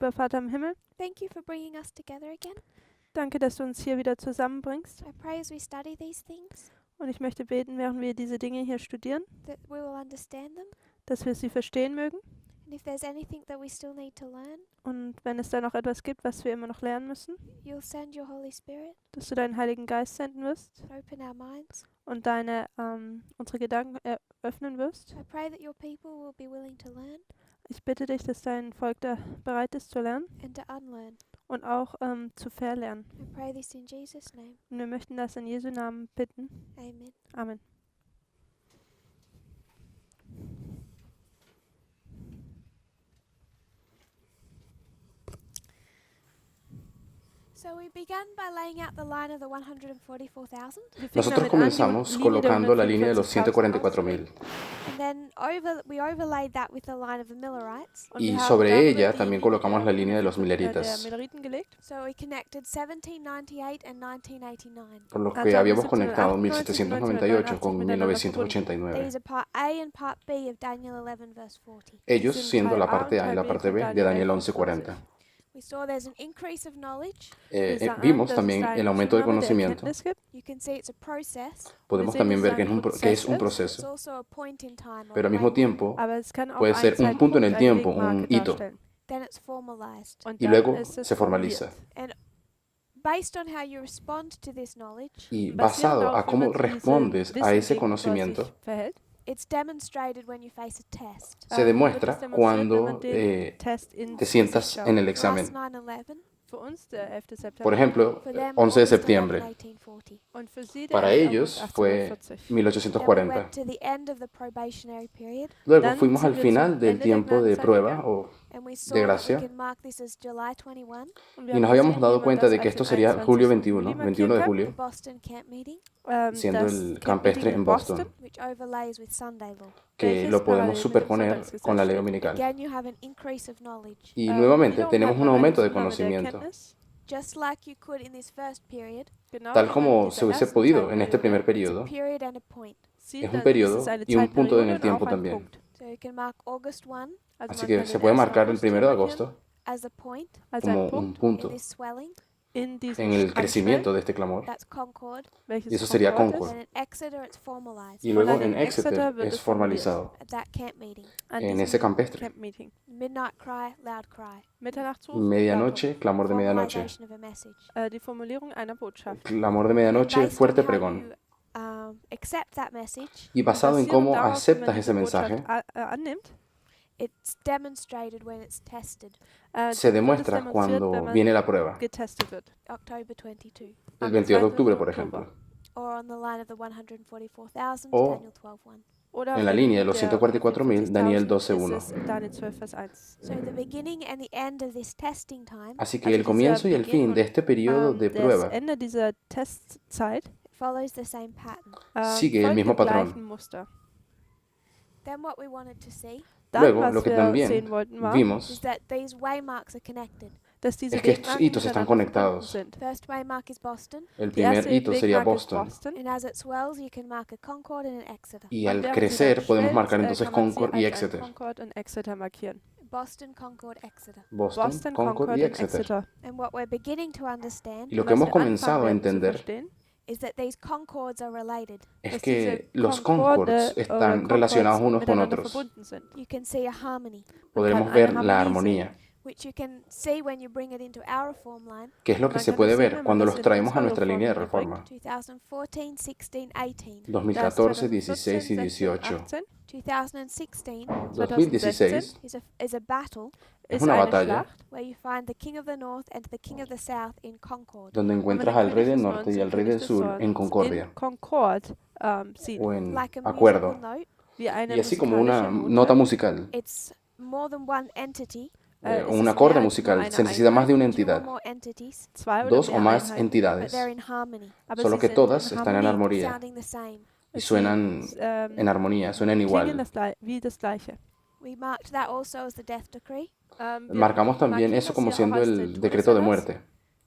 lieber Vater im Himmel, thank you for bringing us together again. danke, dass du uns hier wieder zusammenbringst. I pray as we study these things Und ich möchte beten, während wir diese Dinge hier studieren, that we will understand them. dass wir sie verstehen mögen. And if there's anything that we still need to learn, Und wenn es da noch etwas gibt, was wir immer noch lernen müssen, you'll send your Holy Spirit dass du deinen Heiligen Geist senden wirst to open our minds. und unsere Gedanken eröffnen wirst. I pray that your people will be willing to learn Ich bitte dich, dass dein Volk da bereit ist zu lernen and to unlearn. und auch zu verlernen. I pray this in Jesus' name. Und wir möchten das in Jesu Namen bitten. Amen. Amen. So we began by laying out the line of the 144,000. Nosotros comenzamos colocando la línea de los 144.000 And then we overlaid that with the line of the Millerites. y sobre ella también colocamos la línea de los mileritas, So we connected 1798 and 1989. por lo que habíamos conectado 1798 con 1989. These are part A and part B of Daniel 11 verse 40. Ellos siendo la parte A y la parte B de Daniel 11:40. We saw there's an increase of knowledge. Vimos también el aumento de conocimiento. You can see it's a process. Podemos también ver que es un It's proceso, also a point in time. pero al mismo tiempo puede puede ser un punto en el tiempo, un hito, Then it's formalized. y luego se formaliza. And based on how you respond to this knowledge, Y basado a cómo respondes a ese conocimiento, it's demonstrated when you face a test. se demuestra cuando te sientas en el For examen. us, 9/11, Por ejemplo, for them, 11 de August 11, septiembre. 1840. Para ellos fue Then we 1840. went to the end of the probationary period, Luego fuimos al final del tiempo de prueba o and we saw de that gracia, we can mark this as July 21, y nos habíamos dado cuenta de que esto sería julio 21, 21 de the julio, Boston camp meeting, siendo el campestre en Boston, which overlays with Sunday law. que lo podemos superponer con la ley dominical. Again, you have an increase of knowledge. Y nuevamente tenemos un aumento de conocimiento, Just like you could in this first period, tal como se hubiese podido en este primer it's a periodo. period and a point. Es un periodo y un punto en el tiempo también. So you can mark August 1 Así que se puede marcar el 1 de agosto as a point como un punto in this swelling. en el crecimiento de este clamor, That's Concord. y eso sería Concord. And in Exeter, it's formalized Y luego en Exeter es formalizado, at that camp meeting. en ese campestre. Midnight cry, loud cry. Medianoche, clamor de medianoche. Formalization of a message. Die Formulierung einer Botschaft. Clamor de medianoche, Based fuerte on how pregón. you, accept that message, Y basado en cómo Basierend darauf, aceptas wenn ese du die Botschaft mensaje, annimmt, it's demonstrated when it's tested. se demuestra cuando viene la prueba. getestet wird. October 22. El 22 de octubre, por ejemplo. Or on the line of the 144,000, O Daniel 12:1. Oder en la línea de los 144.000, Daniel 12:1. ist es Daniel 12, Vers 1. So the beginning and the end of this testing time Así que el comienzo y el fin de este periodo de prueba Das Ende dieser Testzeit follows the same pattern. sigue el folgt mismo dem patrón. gleichen Muster. Then what we wanted to see Dann, Luego, was lo que wir también sehen wollten, war, is vimos that these waymarks are connected. dass diese es que estos Wegmarken hitos están miteinander conectados. verbunden sind. First waymark is Boston, El Die primer erste hito sería Wegmarke ist Boston, and as it swells, you can mark a Concord and an Exeter. y al Und während sie crecer dann podemos schwellt, marcar entonces kann man sie Concord y als ein Exeter. Concord und Exeter markieren. Boston, Concord, Exeter. Boston, Concord y Exeter. And what we're beginning to understand Y lo que Was hemos wir comenzado a anfangen werden zu entender verstehen, is that these Concords are related. es dass que diese los Concorde Concords oder están Concords relacionados unos con miteinander otros. verbunden sind. You can see a harmony, Podremos kann ver eine la Harmonie armonía, which you can see when you bring it into our reform line. que es lo que Man se kann puede das sehen, ver wenn man cuando das los in traemos a unsere nuestra línea de Reform reforma. 2014, 16, 18. 2014, 16 y 18. 2016 2016 is a battle es ist una eine batalla Schlacht, where you find the king of the north and the king of the south in Concord. donde encuentras al rey del norte y al rey del sur en concordia in Concord sieht, o en Like a musical acuerdo, note, wie eine y así como una musikalische nota musical, it's more than one entity, es un ist acorde mehr als musical, nur se eine necesita más de una two or entidad, more entities, zwei oder dos mehr o más Einheiten, but entidades, they're in harmony, aber solo sie que sind todas in están en Harmonie, armonía sounding the same. y suenan en armonía, suenan klingen igual. wie das Gleiche. We marked that also as the death decree Wir Marcamos también markieren eso das como hier auch siendo als el den decreto de Todeserlass muerte,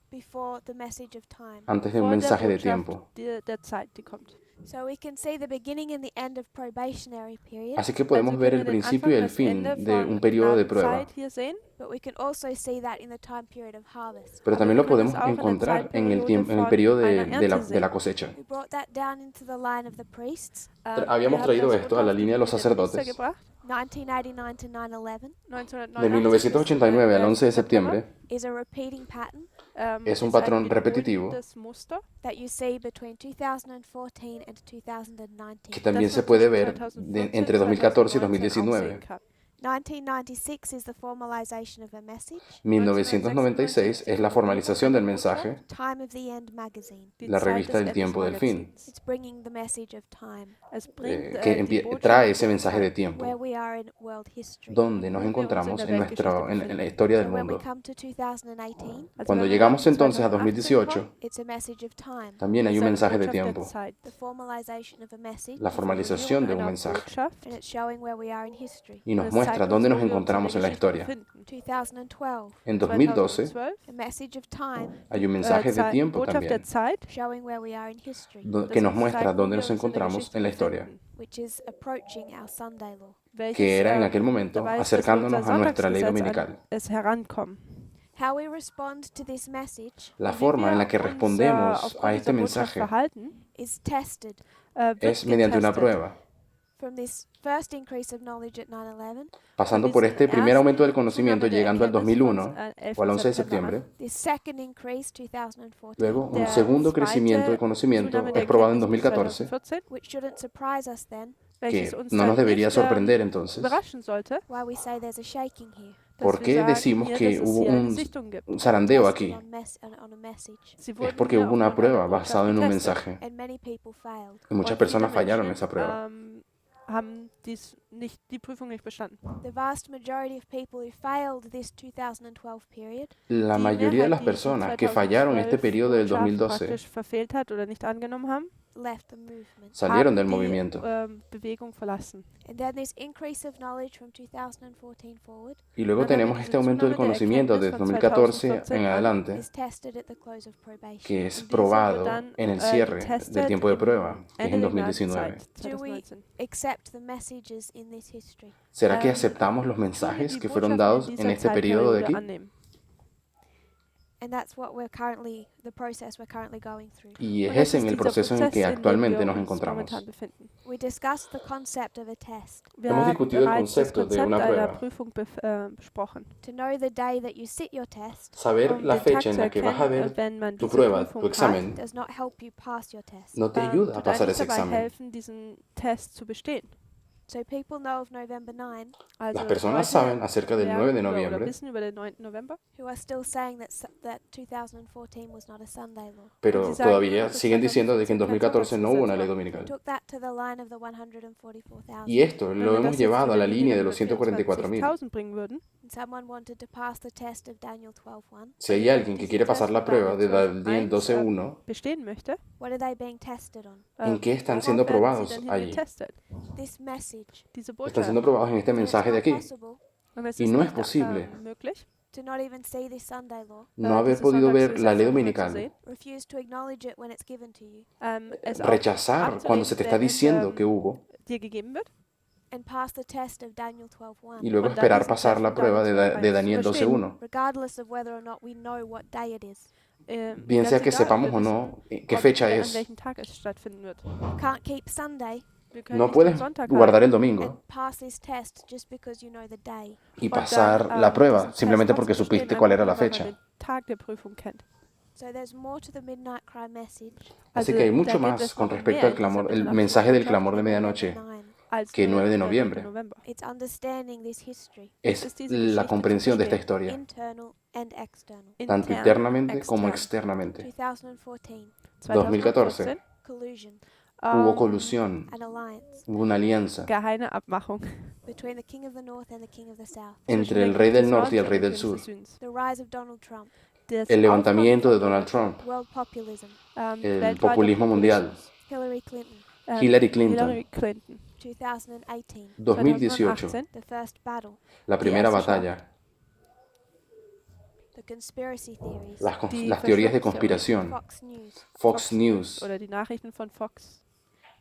before the message of time. antes de un vor der mensaje de Botschaft tiempo. der Zeit, die kommt. So we can see the beginning and the end of probationary period, Así que podemos Also ver können el wir den principio y Anfang, el das fin Ende de von un periodo de prueba, Gnadenzeit hier sehen, but we can also see that in the time period of harvest. pero aber también wir lo können es podemos auch in der encontrar en el Zeitperiode en el von periodo einer de Ernte la sehen. cosecha. We brought that down into the line of the priests, Habíamos Wir haben traído das esto runter a la auf die línea de los Linie der Priester sacerdotes gebracht, 1989 to 9/11, de 1989 bis 1989 al 11 de 11. September. septiembre. is a repeating pattern Es un Ist ein patrón repetitivo wiederholendes Muster, that you see between 2014 and que 2019. también das se man puede zwischen ver 2014 entre 2014 y 2019 auch sehen 2019. kann. 1996 is the formalization of a message. 1996 es la formalización del mensaje, Time of the End magazine. Die la Zeit revista des del Endes tiempo del fin, Magazins. It's bringing the message of time, Es bringt que die Botschaft trae ese der mensaje de Zeit, tiempo, where we are in world history. donde nos wo wir uns in encontramos der en, Weltgeschichte en la befinden. historia del So when we mundo. come to 2018, Also Cuando wenn wir llegamos nach entonces a 2018 2018, it's a message of time, también hay ist un eine mensaje de Botschaft der tiempo, Zeit, the formalization of a message, la die formalización de un einer mensaje, Botschaft, and it's showing where we are in history. y nos das muestra zeigt uns, dónde wo nos wir uns in encontramos der en la Geschichte historia. befinden. 2012, En 2012 2012 a message of time, hay un mensaje de tiempo Botschaft der también, Zeit, showing where we are in history, que nos uns muestra zeigt, wo dónde wir nos uns in der encontramos Geschichte en la historia, befinden, which is approaching our Sunday law. welches que era en aquel momento dabei ist, dass wir acercándonos unser a nuestra ley Sonntagsgesetz dominical. es herankommen. How we respond to this message La Wie forma en la que wir uns, respondemos aufgrund a dieser este Botschaft mensaje is tested wird es mediante una getestet. prueba, from this first increase of knowledge at 9/11, pasando por este primer aumento del conocimiento Zunahme der llegando al Erkenntnis 2001 vom, 11. o al 11 de September septiembre. this second increase 2014, Luego, un Der segundo crecimiento de zweite conocimiento Zunahme der es probado en Erkenntnis bis 2014, 2014, which shouldn't surprise us then, welches que uns no dann nos debería nicht sorprender entonces. überraschen sollte, why we say there's a shaking here, dass ¿Por wir qué sagen decimos hier, que dass es hubo hier eine un Sichtung gibt. zarandeo tested aquí? on a message, Sie Es wurden porque hier hubo una aufgrund einer prueba Botschaft basada en un getestet. mensaje and many people failed. y muchas Und personas viele fallaron en Menschen, esa prueba. haben die Prüfung nicht bestanden. The vast majority of people who failed this 2012 period La Die mayoría de Mehrheit, las die personas que fallaron este 2012 periodo del Botschaft 2012 praktisch verfehlt hat oder nicht angenommen haben, left the movement. salieron haben del die movimiento. Bewegung verlassen. And then this increase of knowledge from 2014 forward Y luego Dann haben wir tenemos diese este aumento del Zunahme der conocimiento Erkenntnis desde von 2014 2014 en an, adelante, is tested at the close of probation. que es Und diese probado wird dann, en el cierre del getestet tiempo de im prueba, que es en Ende der 2019. Gnadenzeit, Do we 2019. accept the messages in this history? ¿Será que Ähm, aceptamos los Wollen wir mensajes die que fueron Botschaften dados in en dieser este periodo de Zeitperiode aquí? annehmen? And that's what the process we're currently going through. Y Und es das ese en ist el dieser proceso en el que Prozess, in dem actualmente wir nos uns encontramos. momentan befinden. We discussed the concept of a test. Wir Hemos haben discutido el bereits das concepto de Konzept una einer prueba. Prüfung besprochen. To know the day that you sit your test Saber Um la den fecha Tag en zu la que vas a erkennen, ver wenn man tu diese prueba, Prüfung tu examen, does not help you pass your test. no te ayuda a tut pasar einem ese dabei examen. helfen, diesen Test zu bestehen. So people know of November 9 Also Las personas Leute saben acerca del 9 de merken oder noviembre, wissen über den 9. November, who are still saying that 2014 was not a Sunday law. pero Sie sagen, todavía dass siguen diciendo de que en 2014 no hubo una ley Sonntagsgesetz dominical. Took that to the line of the 144,000. Y esto Wenn lo wir hemos das jetzt llevado zu a la der línea de Linie los 144.000. 144.000 bringen würden, And someone wanted to pass the test of Daniel 12:1. Si hay alguien que quiere pasar la prueba de Daniel 12.1, bestehen möchte, What are they being tested on? ¿en qué están worauf siendo werden sie probados denn hier allí? getestet? This message. Diese Están Botschaft. siendo probados en este So it's mensaje de not aquí. possible Und es Y ist no es nicht posible möglich, to not even see this Sunday law, no haber dieses podido ver la ley Sonntagsgesetz auch mal zu dominical, sehen, refuse to acknowledge it when it's given to you, es auch rechazar cuando se te está abzulehnen, wenn es, diciendo que hubo, dir gegeben wird, and pass the test of Daniel 12:1, y luego Und dann esperar diesen pasar Test la von prueba Daniel de Daniel 12.1. regardless of whether or not we know what day it is. Bien sea ganz que egal, ob sepamos wir o no wissen, qué ob fecha wir an es, welchem Tag es stattfinden wird. You can't keep Sunday Wir können no nicht puedes den Sonntag guardar el and domingo pass this test just because you know the day. y und dann, pasar la prueba diesen simplemente Test porque trotzdem supiste bestehen, cuál era la einfach nur, weil fecha. man den Tag der Prüfung kennt. So there's more to the midnight cry message Así Also, que hay da mucho gibt más es con noch respecto mehr al in dieser clamor, el Mitternacht- mensaje del Botschaft clamor de November medianoche, 9. als que el 9 de der noviembre. November. It's understanding this history, Es ist diese la Geschichte comprensión de esta zu verstehen. historia, internal and external. tanto Intern, internamente como extern. externamente. 2014, 2014 collusion, hubo colusión, an alliance hubo una alianza geheime Abmachung between the King of the North and the King of the South. entre el rey del norte y el rey del sur. The rise of Donald Trump, El levantamiento de Donald Trump, world populism, el populismo mundial, Hillary Clinton, Hillary Clinton, Hillary Clinton. 2018, 2018, 2018, the first battle, la primera erste batalla, the conspiracy theories, las teorías de conspiración, Fox News, Fox News, oder die Nachrichten von Fox,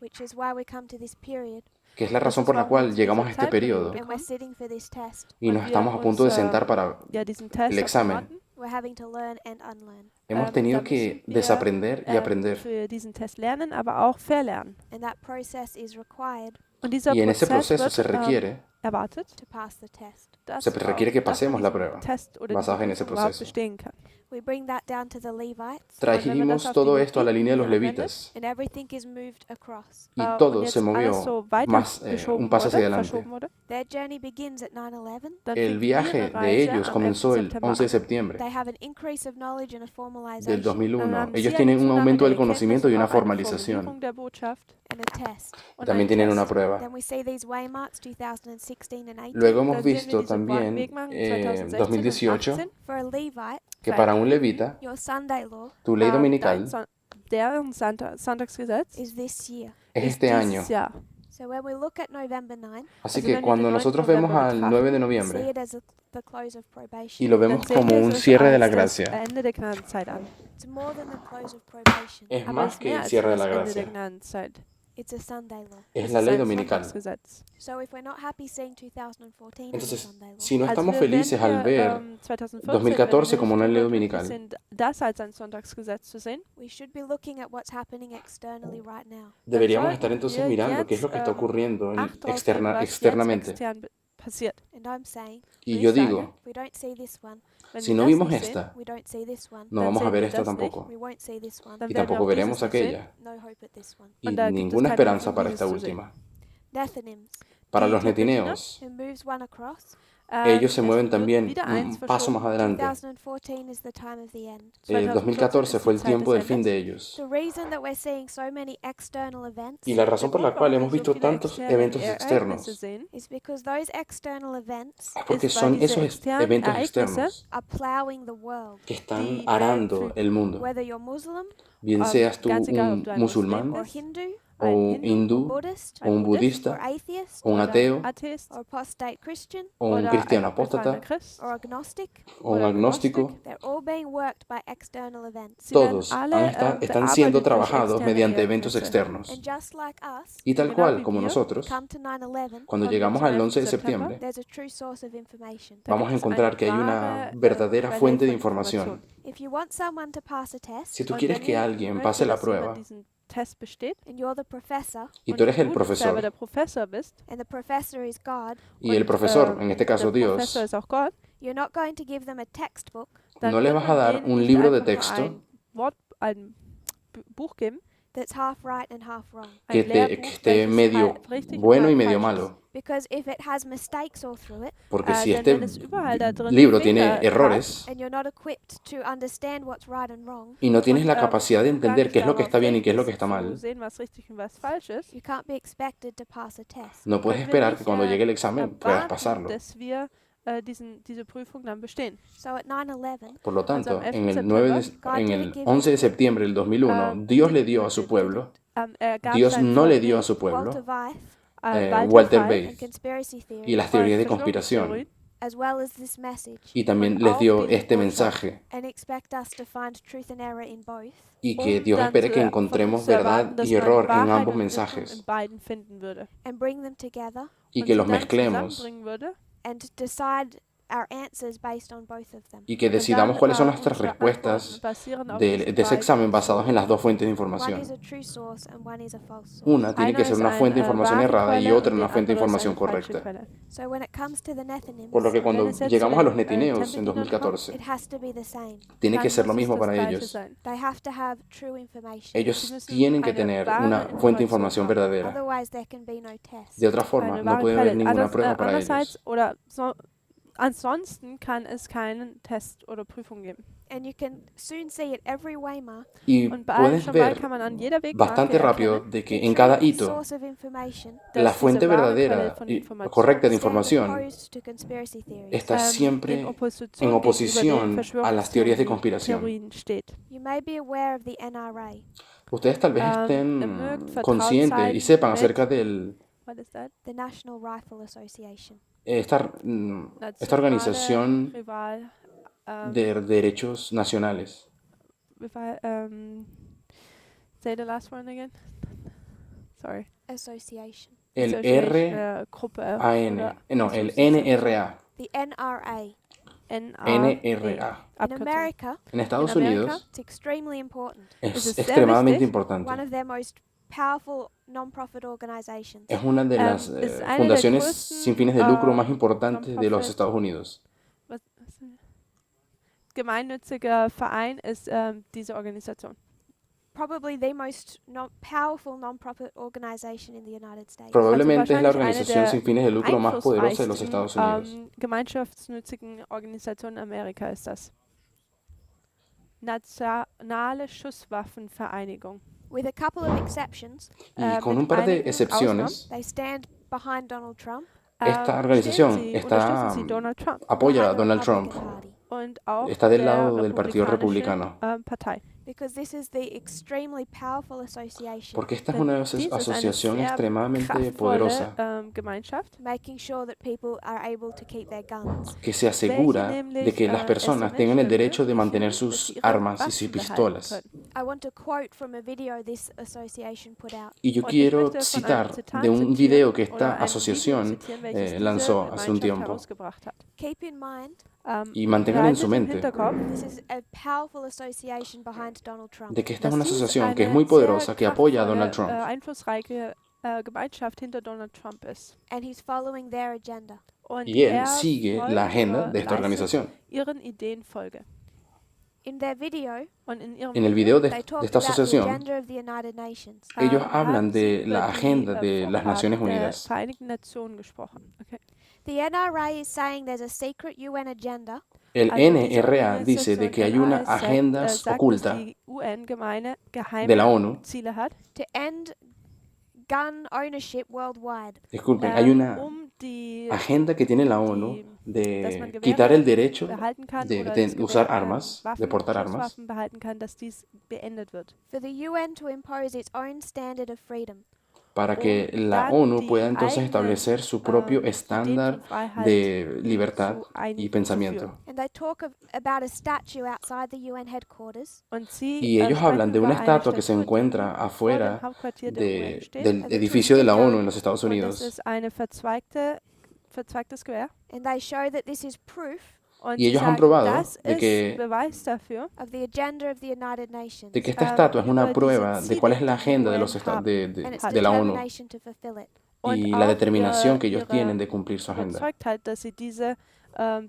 which is why we come to this period que es la razón por la cual llegamos a este periodo and we're sitting for this test. y nos estamos a punto de sentar para diesen Test el examen. abwarten. We're having to learn and unlearn. Hemos tenido Da que müssen wir, desaprender y aprender. für diesen Test lernen, aber auch verlernen. And that process is required Und dieser Y en ese Prozess proceso wird se requiere, erwartet, to pass the test. dass se requiere que dass man pasemos la diesen prueba, Test oder basados en diese ese Prüfung überhaupt proceso. bestehen kann. We bring that down to the Levites, Trajimos todo esto a la línea de los levitas and everything is moved across. y Und todo jetzt se alles movió so weiter más, geschoben un paso hacia wurde, adelante. verschoben wurde. Their journey begins at 9/11. Dann El fing viaje ihre de Reise ellos am comenzó 11. el September 11 de an. septiembre They have an increase of knowledge and a del formalization 2001. Ellos tienen un aumento del conocimiento y una formalización. Der Botschaft. and a test. Y también tienen una prueba. Then we see these waymarks 2016 and 18. Luego hemos Dann sehen wir visto diese también Wegmarken 2016 und 2018 18. For a Levite, que para un levita your Sunday law tu ley Dein dominical deren Sonntagsgesetz is this year. es ist este año. dieses Jahr. So when we look at November 9, Así Also que wenn wir cuando den 9. nosotros vemos November al betrachten, 9 de see noviembre it as the close of probation. y lo Dann vemos sehen como wir un es cierre de la als das gracia, Ende der Gnadenzeit an. It's more than the close of probation. es Aber más es ist que mehr el als cierre de das la Ende der gracia, Gnadenzeit. It's a Sunday law. es Es la ist ley ein dominical. Sonntagsgesetz. So if we're not happy seeing 2014 as a Entonces, Sunday law, si no Also estamos wenn felices al wir, ver 2014, 2014 wenn como wir una nicht ley glücklich dominical, sind, das als ein Sonntagsgesetz zu sehen, we should be looking at what's happening externally right now. deberíamos sollten estar entonces wir mirando qué es lo que está jetzt, ocurriendo Acht drauf geben, was jetzt externamente. extern passiert. And I'm saying, Y ich yo sage, digo, if we don't see this one, wenn si wir no das vimos nicht sehen, esta, we don't see this one, no dann vamos a sehen ver wir esta das nicht. tampoco. we won't see this one, Dann Y werden wir tampoco auch veremos dieses nicht sehen. aquella. no hope at this one. Y Und da gibt es ninguna keine esperanza Hoffnung, para dieses esta zu sehen. última. Nethinims, Para Die los Tepetiner, netineos, who moves one across, ellos se es mueven wird también wieder un eins paso más verschoben. adelante. 2014 is the time of the end. 2014 fue el tiempo del fin de ellos. The reason that we're seeing so many external events Y la razón por la cual hemos visto tantos eventos externos is because those external events es porque ist, weil son diese esos externen eventos Ereignisse externos are plowing the world. que están die arando Welt el mundo. Whether you're Muslim Bien seas tú ganz egal, ob un du ein musulmán Muslim or bist, Hindu o ein un Hindu, hindú Buddhist o un or budista atheist o un oder ateo Atheist or apostate Christian o un oder cristiano ein abgefallener apóstata Christ or agnostic, o un oder agnóstico, they're all being worked by external events. Sie werden todos alle, están siendo bearbeitet durch trabajados externe mediante eventos Ereignisse. externos. And just like us, Y tal Genau cual wie como wir nosotros, come to 9/11, cuando Kommen wir llegamos zum al 11 de 11. September, septiembre, there's a true source of information. da vamos a gibt es encontrar eine que hay una wahre, verdadera Quelle fuente de von información. If you want someone to pass a test Si tú Und quieres wenn que ihr alguien möchtet, pase la dass jemand prueba diesen Test besteht and you're the professor y und tú eres el du selber profesor der Professor bist and the professor is God, y el und, profesor, en este caso der Professor Dios, ist auch Gott, you're not going to give them a textbook dann no le wird vas a man dar denen un nicht libro de einfach nur texto ein Buch geben, that's half right and half wrong. que ein Lehrbuch, esté welches medio richtig bueno und y medio falsch ist. malo. Because if it has mistakes all through it, Porque si Denn este wenn es überall da drin libro Fehler tiene hat errores and you're not equipped to understand what's right and wrong, y no tienes und, la capacidad de du gar entender nicht qué es lo que darauf está bien y qué es lo que richtest, está zu mal, sehen, was richtig und was falsch ist, you can't be expected to pass a test. no puedes können wir esperar que nicht, cuando llegue el examen puedas erwarten, pasarlo. dass wir diese Prüfung dann bestehen. So at 9/11, Por lo tanto, am 11 en el, September, en el 11 de septiembre del 2001, Dios le dio a su pueblo, Gab Dios seinem no le Volk dio a nicht, su Walter pueblo Weiss Walter White Bay and conspiracy y theory, las teorías de conspiración, as well as this message, y también les dio este mensaje, and expect us to find truth and error in both. y que um Dios dann espere que von encontremos uns zu erwarten, verdad dass y man error en Wahrheit ambos und Irrtum mensajes, in beiden finden würde And bring them together y und que sie los dann mezclemos zusammenbringen würde and decide our answers based on both of them. y que und decidamos dann, cuáles son nuestras unsere respuestas Antworten basieren auf de diesen ese beiden examen basados en las dos fuentes de One información. is a true source and one is a false source. Una tiene que Einer ser ist una fuente de información wahre errada y Quelle otra und una die fuente de andere ist información eine falsche correcta. Quelle. So when it comes to the Nethinims, Por lo que cuando Wenn es jetzt llegamos zu a los den, netineos en Tempelinern 2014, it has to be the same. tiene que dann ser lo muss es mismo das para Gleiche ellos. sein. They have to have true information. Ellos Sie müssen tienen que eine tener wahre una fuente de Information información haben. verdadera. Otherwise, there can be no test. De otra forma, Eine no wahre puede haber Quelle. ninguna prueba para Andererseits ellos. oder so, ansonsten kann es keinen Test oder Prüfung geben. And you can soon see at every waymark Y Und bei allem puedes schon mal ver kann man an jeder Wegmarke bastante rápido erkennen, de que the en cada true hito source of information dass la diese fuente wahre Quelle verdadera von y Information correcta de stand información opposed to conspiracy theories. está in siempre Opposition en gegenüber oposición den a las teorías de conspiración. Verschwörungstheorien steht. You may be aware of the NRA. Ustedes tal vez Ihr estén mögt vertraut conscientes y sein sepan mit- acerca de What is that? The National Rifle Association. esta organización Rival, de derechos nacionales. say the last one again. Sorry. Association. El Gruppe RAN, oder no, el Association. NRA. The NRA. NRA. In Abkürzung. America, En Estados En América, Unidos it's extremely important. es es sehr extremadamente wichtig. One importante. of their most powerful non-profit organizations. Es una de las es eine der fundaciones größten, sin fines de lucro más ähm, importantes de los Non-Profit- Estados Unidos. Was gemeinnütziger Verein ist diese Organisation. Probably the most powerful non-profit organization in the United States. Probablemente es la wahrscheinlich eine organización der sin fines de lucro más poderosa de los einflussreichsten Estados Unidos. gemeinschaftsnützigen Organisationen in Amerika ist das. Nationale Schusswaffenvereinigung. With a couple of exceptions, Y con mit un par de einigen excepciones, they stand behind Donald Trump esta organización unterstützen sie Donald Trump apoya a behind the Donald Trump. Republican Party, und auch Está del der lado del Partido republikanischen, Republicano. Partei. because this is the extremely powerful association Porque esta es Denn una dies ist eine asociación sehr extremadamente kraftvolle, poderosa Gemeinschaft, making sure that people are able to keep their guns. que se asegura de que las personas tengan el derecho de mantener sus armas y sus pistolas. I want to quote from a video this association put out. Y yo Und ich quiero möchte von citar einem Zitat de un zitieren video que oder esta ein Video asociación zitieren, welches diese lanzó hace un Gemeinschaft tiempo. herausgebracht hat. Keep in mind, Y mantengan en behaltet su im mente Hinterkopf, this is a powerful association behind Donald Trump. de que esta es dass una dies asociación que es eine muy sehr poderosa, que apoya a Donald kraftvolle, Trump. einflussreiche Gemeinschaft hinter Donald Trump ist. And he's following their agenda. Und Y él er sigue folgt la agenda oder de esta leistet organización. ihren Ideen Folge. In their video, Und in ihrem En el video they de talk esta about the asociación, agenda of the United Nations. ellos haben hablan sie de über la die, agenda de las Vorhaben Naciones der Unidas. Vereinigten Nationen gesprochen. Okay. The NRA is saying there's a secret UN agenda El Also diese NRA dice de que hay una Organisation agenda sagt, oculta dass die UN geheime de la ONU. Ziele hat, to end gun ownership worldwide. Disculpen, hay una die agenda que tiene la ONU dass man de Gewehre quitar el derecho behalten kann de oder das usar Gewehr, armas, de Waffen, portar armas, Schusswaffen behalten kann, dass dies beendet wird. For the UN to impose its own standard of freedom. para que la dann ONU die pueda entonces eigenen, establecer su propio Ideen estándar von Freiheit de libertad y einzuführen. pensamiento. And they talk about a statue outside the UN headquarters Und sie Y ellos hablan de sprechen una über eine estatua que se Statue, die encuentra vor dem afuera Hauptquartier der UN steht. del edificio de la ONU en los Estados Und das Unidos. ist eine verzweigtes Gewehr. and they show that this is proof Und Y sie ellos han sagen, probado das de ist que, Beweis dafür, of the agenda of the United Nations de que esta estatua es über una diese prueba de Ziele, cuál es la die die agenda de, UN los haben. and its de la ONU determination to fulfill it. und y auch la determinación que ellos ihre tienen de cumplir su agenda. Überzeugtheit, dass sie diese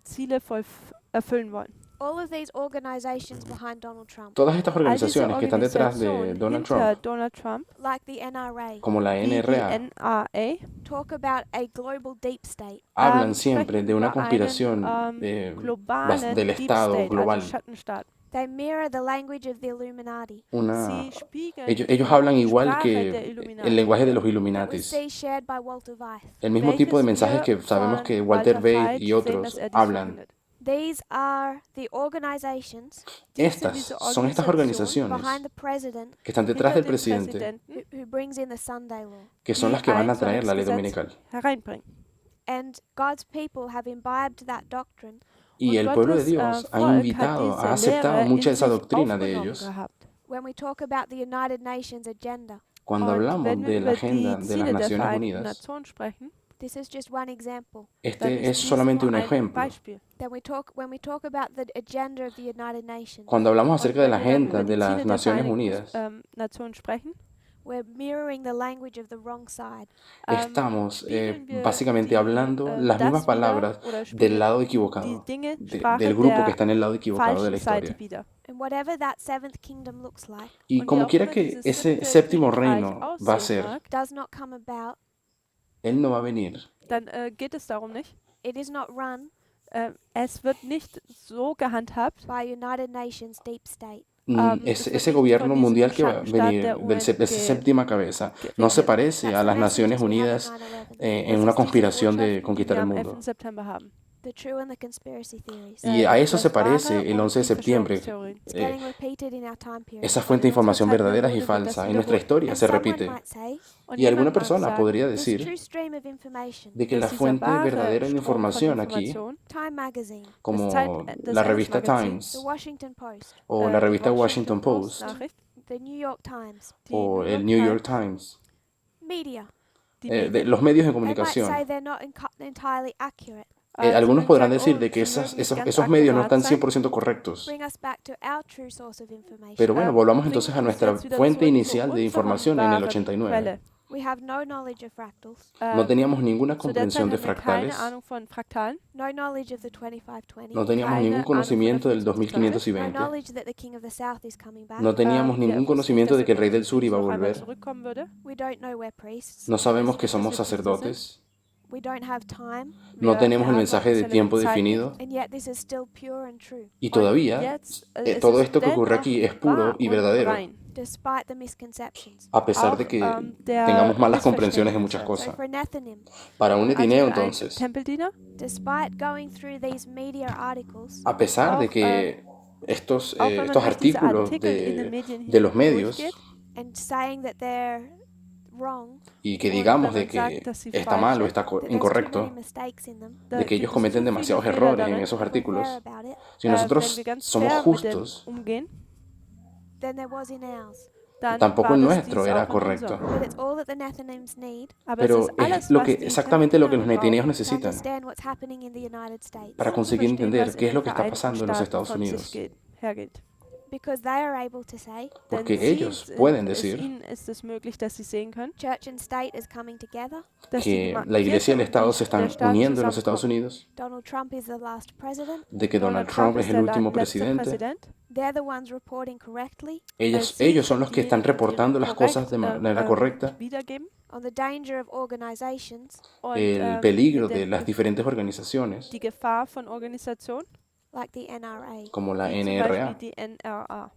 Ziele voll erfüllen wollen. All of these organizations behind Donald Trump, Todas estas All diese organizaciones que están detrás de Organisationen Donald hinter Trump, Donald Trump, like the NRA, como la wie die NRA, NRA, talk about a global deep state. hablan siempre sprechen de una über conspiración einen, globalen del Deep Estado State, global. also Schattenstaat. They mirror the language of the Illuminati Sie spiegeln Ellos hablan die igual Sprache der que Illuminati, el lenguaje de los that we Illuminatis. see shared by Walter Weiss. El mismo tipo de mensajes que welches sabemos wir que von Walter Walter Veil Veith y sehen, otros dass er dies hablan. verkündet. These are the organizations Estas son estas organizaciones behind the president que están detrás hinter del dem presidente, Präsidenten, who brings in the Sunday law. que son die las que van a ein traer la ley Sonntagsgesetz dominical. hereinbringen. And God's people have imbibed that doctrine Y el pueblo de Dios ha Volk invitado, hat ha diese aceptado Lehre mucha de in esa sich doctrina de aufgenommen ellos. gehabt. when we talk about the United Nations agenda. Cuando Und hablamos wenn wir de la über agenda die de Ziele las der Naciones Vereinten Unidas, Nationen sprechen, This is just one example. dann este ist es dies solamente nur un ein ejemplo. Beispiel. Then when we talk about the agenda of the United Nations, Cuando hablamos Und acerca de wenn la wir dann agenda über de die las Ziele der Naciones Vereinigten Unidas, Nationen sprechen, we're mirroring the language of the wrong side. estamos spiegeln wir básicamente die, hablando las das mismas wieder palabras oder del spiegeln lado die equivocado, Dinge, del Sprache grupo que der está en el lado equivocado de la falschen Seite historia. wieder. And whatever that seventh kingdom looks like Y Und como wie auch quiera immer que dieses ese siebte séptimo Königreich reino va a aussehen ser, mag, does not come about. Él no va a venir. dann geht es darum nicht. It is not run Es wird nicht so gehandhabt, by United Nations deep state. es wird Ese nicht gobierno von diesem mundial que va a Schattenstaat venir der UN de esa séptima cabeza no se parece That's a the las message Naciones we have Unidas at 9/11. en Das una ist diese conspiración Botschaft, de die conquistar wir el am mundo. 11. September haben. The true and the conspiracy theories. Y a eso Das se Wahre parece el und 11 de die septiembre. Verschwörungstheorien. It's getting repeated in our time period. Esa fuente de información Zeit verdadera y wird das falsa en nuestra wiederholt. historia And se someone repite. might say, Und Y alguna jemand mag persona sagen, podría this decir true stream of information, de que dass la dieser fuente wahre verdadera de Strom von información aquí, Information, Time Magazine, como das la revista Handelsmagazin, Times the Washington Post, o la die revista Washington Post Nachricht, the New York Times, die o New el York New York Times, Times, Media. Die de Medien. los medios de They might comunicación. say they're not entirely accurate. Algunos Sie podrán mögen decir sagen, de que sie mögen nicht ganz esos medios no akkurat están sein. 100% correctos. Bring us back to our true source of information. Pero bueno, volvamos entonces a Bringt uns nuestra jetzt wieder fuente zurück inicial zu de unserer información en el wahren 89. Quelle. We have no knowledge of fractals, No teníamos ninguna Zu der Zeit comprensión de haben wir keine fractales, Ahnung von Fraktalen, no knowledge of the 2520, no teníamos keine ningún Ahnung von der conocimiento del no 2520, knowledge that the king of the south is coming back. no teníamos wir ningún wussten conocimiento nicht, de que el dass rey der del sur iba a noch einmal volver, zurückkommen würde. We don't know we're priests. no sabemos que Wissen somos nicht, dass wir Priester sacerdotes, We don't have time. no tenemos el haben mensaje de unsere tiempo Zeit definido, And yet this is still pure and true, y todavía jetzt, es todo ist esto que ocurre dennoch aquí es puro wahr y und verdadero, rein. despite the misconceptions. a pesar de Auch, que der tengamos malas comprensiones de muchas Missverständnisse. So cosas. for Nethinim, Para un Also etineo, für einen entonces, Tempeldiener, despite going through these media articles, a pesar de auch, que estos auch wenn man estos durch diese artículos Artikel in den Medien de los medios durchgeht and saying that they're wrong, y que und digamos wenn de man que sagt, dass sie está falsch mal o sind, está that there's too incorrecto, many mistakes in them, de que gibt ellos es cometen so viele demasiados Fehler errores en darin. esos if we're artículos, fair about it, si Wenn nosotros wir ganz somos fair mit dem justos, umgehen, then there was in ours. dann tampoco war el das nuestro dies era auch in correcto. unserem. But it's all that the Nethinims need Aber es Pero ist alles, es lo was que, die exactamente lo que los Tempeldienerinnen netineos brauchen, to necesitan understand what's happening in the United States. para um zu conseguir verstehen, entender was qué in es lo den que está Vereinigten pasando en los Staaten Estados von sich Unidos. hergeht. Because they are able to say, Porque Denn ellos pueden decir ihnen ist es möglich, dass sie sehen können, church and state is coming together. dass die que Gema- la iglesia y el Kirche und Estado se der están Staat uniendo en los Estados zusammenkommen. Unidos, Donald Trump is the last president. de que Donald Trump es el der último letzte presidente. Präsident. They're the ones reporting correctly Ellos son los que están reportando las cosas de korrekt, manera correcta, wiedergeben on the danger of organizations und el peligro mit de las diferentes organizaciones, die Gefahr von Organisationen like the NRA. como la wie zum NRA. Beispiel die NRA.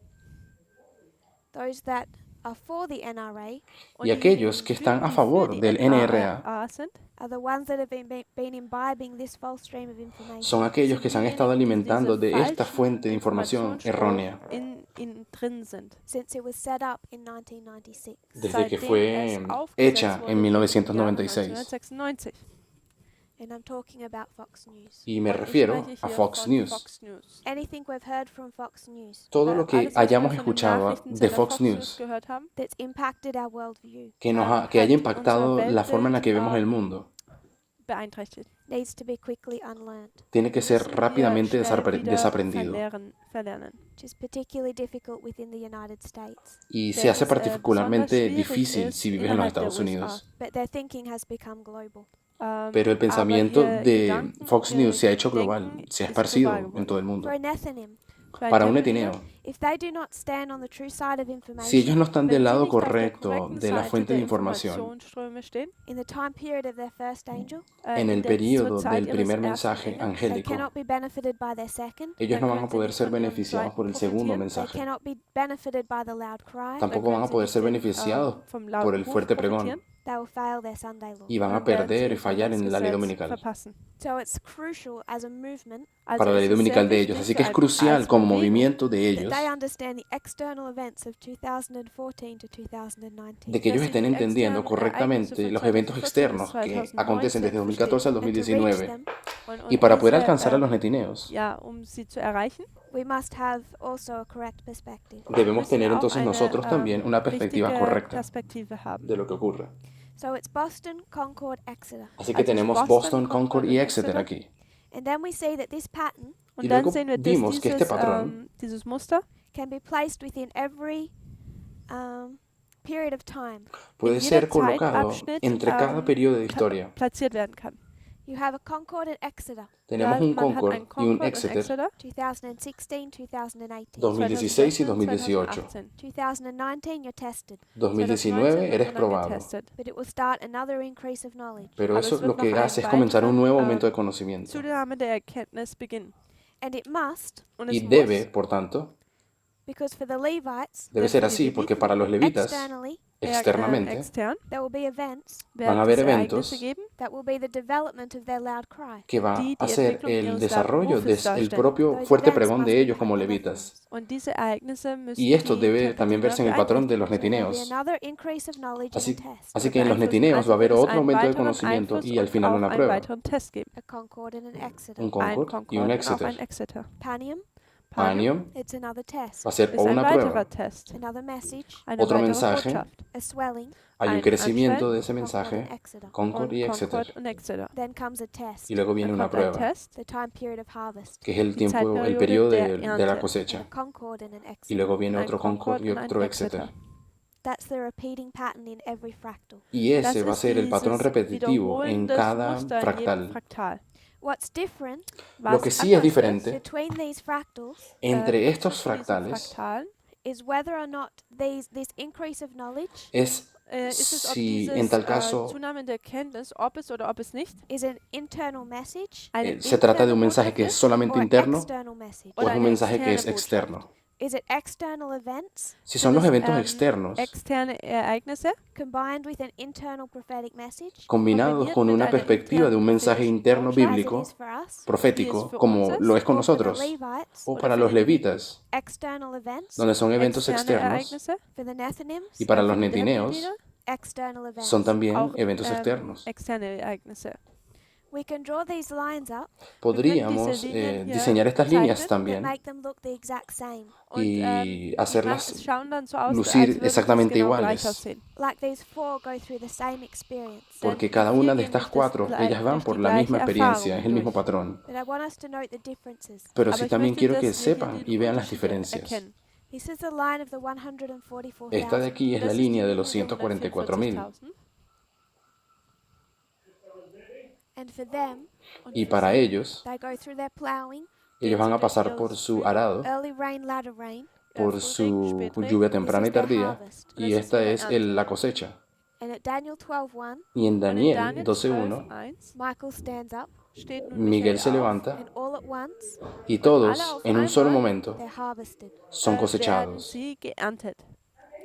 Those that are for the NRA Und Y aquellos que están a favor del NRA sind, are the ones that have been imbibing this false stream of information son aquellos que se han estado alimentando de esta falschen fuente de información errónea in drin sind. since it was set up in 1996. desde que Seitdem fue es aufgesetzt hecha wurde en im Jahr 1996. 1996. And I'm talking about Fox News. Y me Und ich refiero spreche a hier Fox von News. Fox News. Anything we've heard from Fox News Todo lo que Alles, was wir hayamos von den escuchado Nachrichten de seiner Fox News gehört haben, that's impacted our worldview que haya impactado la forma en la que vemos el mundo, beeinträchtigt. needs to be quickly unlearned, tiene que ser Müssen wir rápidamente schnell wieder desaprendido. verlernen. which is particularly difficult within the United States. Y se hace besonders particularmente schwierig difícil ist si vives en los innerhalb der Estados Unidos. But their thinking has become global. Pero el pensamiento aber ihr de Gedanken, Fox ihr News se ha hecho global, Denken se ha ist esparcido global en geworden. todo el mundo. For a Nethinim, Für ein Para un Tempeldienер, etineo, if they do not stand on the true side of si information ellos no están wenn del sie lado nicht auf der correcto korrekten de la Seite fuente der de información, Informationsströme stehen, in the time period of their first angel, en el in der periodo zur Zeit del ihres primer ersten mensaje Engels, they angélico, cannot be benefited by their second. ellos no van a können sie poder nicht ser von ihrem beneficiados zweiten por el segundo profitieren. They mensaje. cannot be benefited by the loud cry. Tampoco van a poder ser beneficiados vom por lauten el Ruf fuerte profitieren pregón They will fail their Sunday law. y van a und werden perder sie y fallar en la ley Gesetz dominical verpassen. So it's crucial as a movement Also para la es ley ist dominical sehr de ellos. wichtig Así que es als crucial como Bewegung, movimiento de that ellos they understand the external events of 2014 to 2019. de que ellos dass sie estén die entendiendo externen correctamente Ereignisse los von eventos 2014 externos bis que 2019 acontecen desde 2014 al And to reach 2019. them, Y para poder diese, alcanzar a los netineos, ja, sie zu erreichen, we must have also a correct perspective. debemos müssen tener wir auch entonces eine, nosotros también una perspectiva richtige correcta Perspektive haben. de lo que ocurre. So it's Boston, Concord, Exeter. Así que Also tenemos Boston, Boston, Concord y Exeter aquí. And then we see that this pattern Und Y dann luego sehen wir, dass vimos que este patrón dieses Muster can be placed within every period of time. puede in ser jeder colocado Zeitabschnitt, entre cada periodo de historia. platziert werden kann. You have a Concord and Exeter, Tenemos Ja, un man hat Concord ein y un Concord und Exeter 2016, 2018. 2016 y 2018. 2018. 2019, you're tested, 2019 eres probado. but it will start another increase of knowledge. Pero Aber eso es lo wird que noch ein hace es comenzar un nuevo momento de conocimiento. Zunahme der Erkenntnis beginnen. And it must, Und es Y muss, debe, por tanto, because for the Levites, debe ser así, porque para los levitas, externally, externamente, extern, there will be events van a wird haber es eventos Ereignisse geben, that will be the development of their loud cry. que va die a ser Entwicklung el ihres desarrollo Rufes del darstellen. propio Those fuerte events pregón must de ellos impact como the levitas. Nethinims. Und diese Ereignisse müssen Y esto die debe también Tempeldienerinnen verse en el patrón de los So there will be netineos. another increase of knowledge Así, and a test, así que en los netineos va a haber Also wird es otro einen aumento de weiteren conocimiento Einfluss y al und final auch una einen prueba. weiteren Test geben. a Concord and an Exeter. Un Ein Concord y Concord un und auch Exeter. ein Exeter. Panium, año it's another test, va a ser ist o ein una weiterer prueba, Test, another message, eine otro weitere mensaje, Botschaft. a swelling, hay un ein crecimiento Anschein, de ese Concord mensaje, and Exeter. Concord Und y Concord Exeter, und Exeter. Then comes a test, y luego viene Dann una kommt ein prueba, Test, the time period of harvest, que es el die tiempo, el Zeitperiode periodo der de la Ernte. and a cosecha, Concord and an y Exeter. luego viene Ein otro Concord Concord y und ein otro Exeter. Exeter. That's the repeating pattern in every fractal. Y Das ese va a ist ser el patrón dieses repetitivo en wiederholendes cada Muster in jedem fractal. Fraktal. What's different Lo Was que sí es anders diferente between these fractals entre estos zwischen diesen fractales Fraktalen is whether or not this increase of knowledge es ist es, ob si en dieses tal caso Zunahme der Kenntnis, ob es oder ob es nicht, is an internal message eine se trata de un interne mensaje que es Botschaft solamente or interno external message. o oder es un eine mensaje que es externe Botschaft. externo. Is it external events Si son los Sind es, eventos externos externe Ereignisse, combined with an internal prophetic message, combinados kombiniert con mit una einer perspectiva de un internen mensaje prophetischen interno Botschaft, as it bíblico, is for us, profético, für como uns lo es con or for the nosotros, Levites, o oder para für los die Leviten, levitas, external events, donde son eventos externe externos, Ereignisse, for the Nethinims, y para los für die netineos Leviten external events. son también auch eventos externos. externe Ereignisse. We can draw these lines up Podríamos Linien hier diseñar estas líneas zeichnen, that también make them look the exact same, und y die hacerlas schauen dann so aus, als lucir würden sie exactamente genau gleich iguales, aussehen. like these four go through the same experience. porque Denn cada die una vier de gehen estas durch cuatro, ellas van durch por die la gleiche misma experiencia, Erfahrung es el mismo durch. patrón. But I want us to note the differences. Pero Aber sí ich también möchte, quiero que dass wir hier sepan die y vean las Unterschiede diferencias. erkennen. This is the line of the Esta de 144,000. aquí es Das la ist die línea de Linie los der 144.000 144.000. And for them, Und y für para sie, ellos, they go through their plowing, ellos van a pasar por su arado, early rain, latter rain, por Frühregen, su Spätregen, lluvia this temprana is y their tardía, harvest. y Das ist esta ihre es Ernte. la cosecha. And at Daniel 12:1, Y en Und in Daniel Daniel 12.1, 12.1 Michael stands up, steht nun Miguel Michael se auf levanta and all at once, y alle todos auf en un solo einmal momento they're harvested. son werden cosechados. sie geerntet.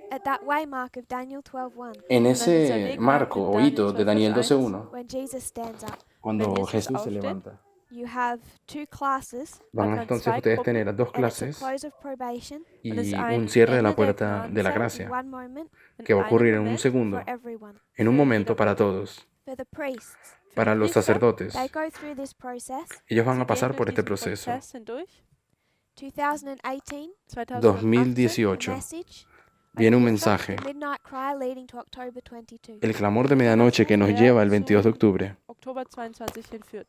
At that waymark of Daniel 12:1, En Und an dieser ese Wegmarke marco o Daniel hito de 12, Daniel Vers 12.1, when Jesus stands up, cuando Wenn Jesus Jesús se aufsteht, levanta, you have two classes, van man entonces zwei ustedes Gruppen, tener dos and it's a clases close of probation y und es ist un ein cierre de la Ende der puerta de la Gnadenzeit in gracia, one moment in que va a einem ocurrir en un Moment segundo, for everyone. en un für momento para jedermann. todos. For the priests, Für Para die los Priester, sacerdotes, they go through this process. ellos van sie a gehen pasar durch por este diesen proceso. Prozess hindurch. 2018, 2018 the 2018 message, viene un Botschaft, mensaje, the midnight cry leading to October 22. el clamor de medianoche que nos lleva el 22 de octubre. Oktober 22 hinführt.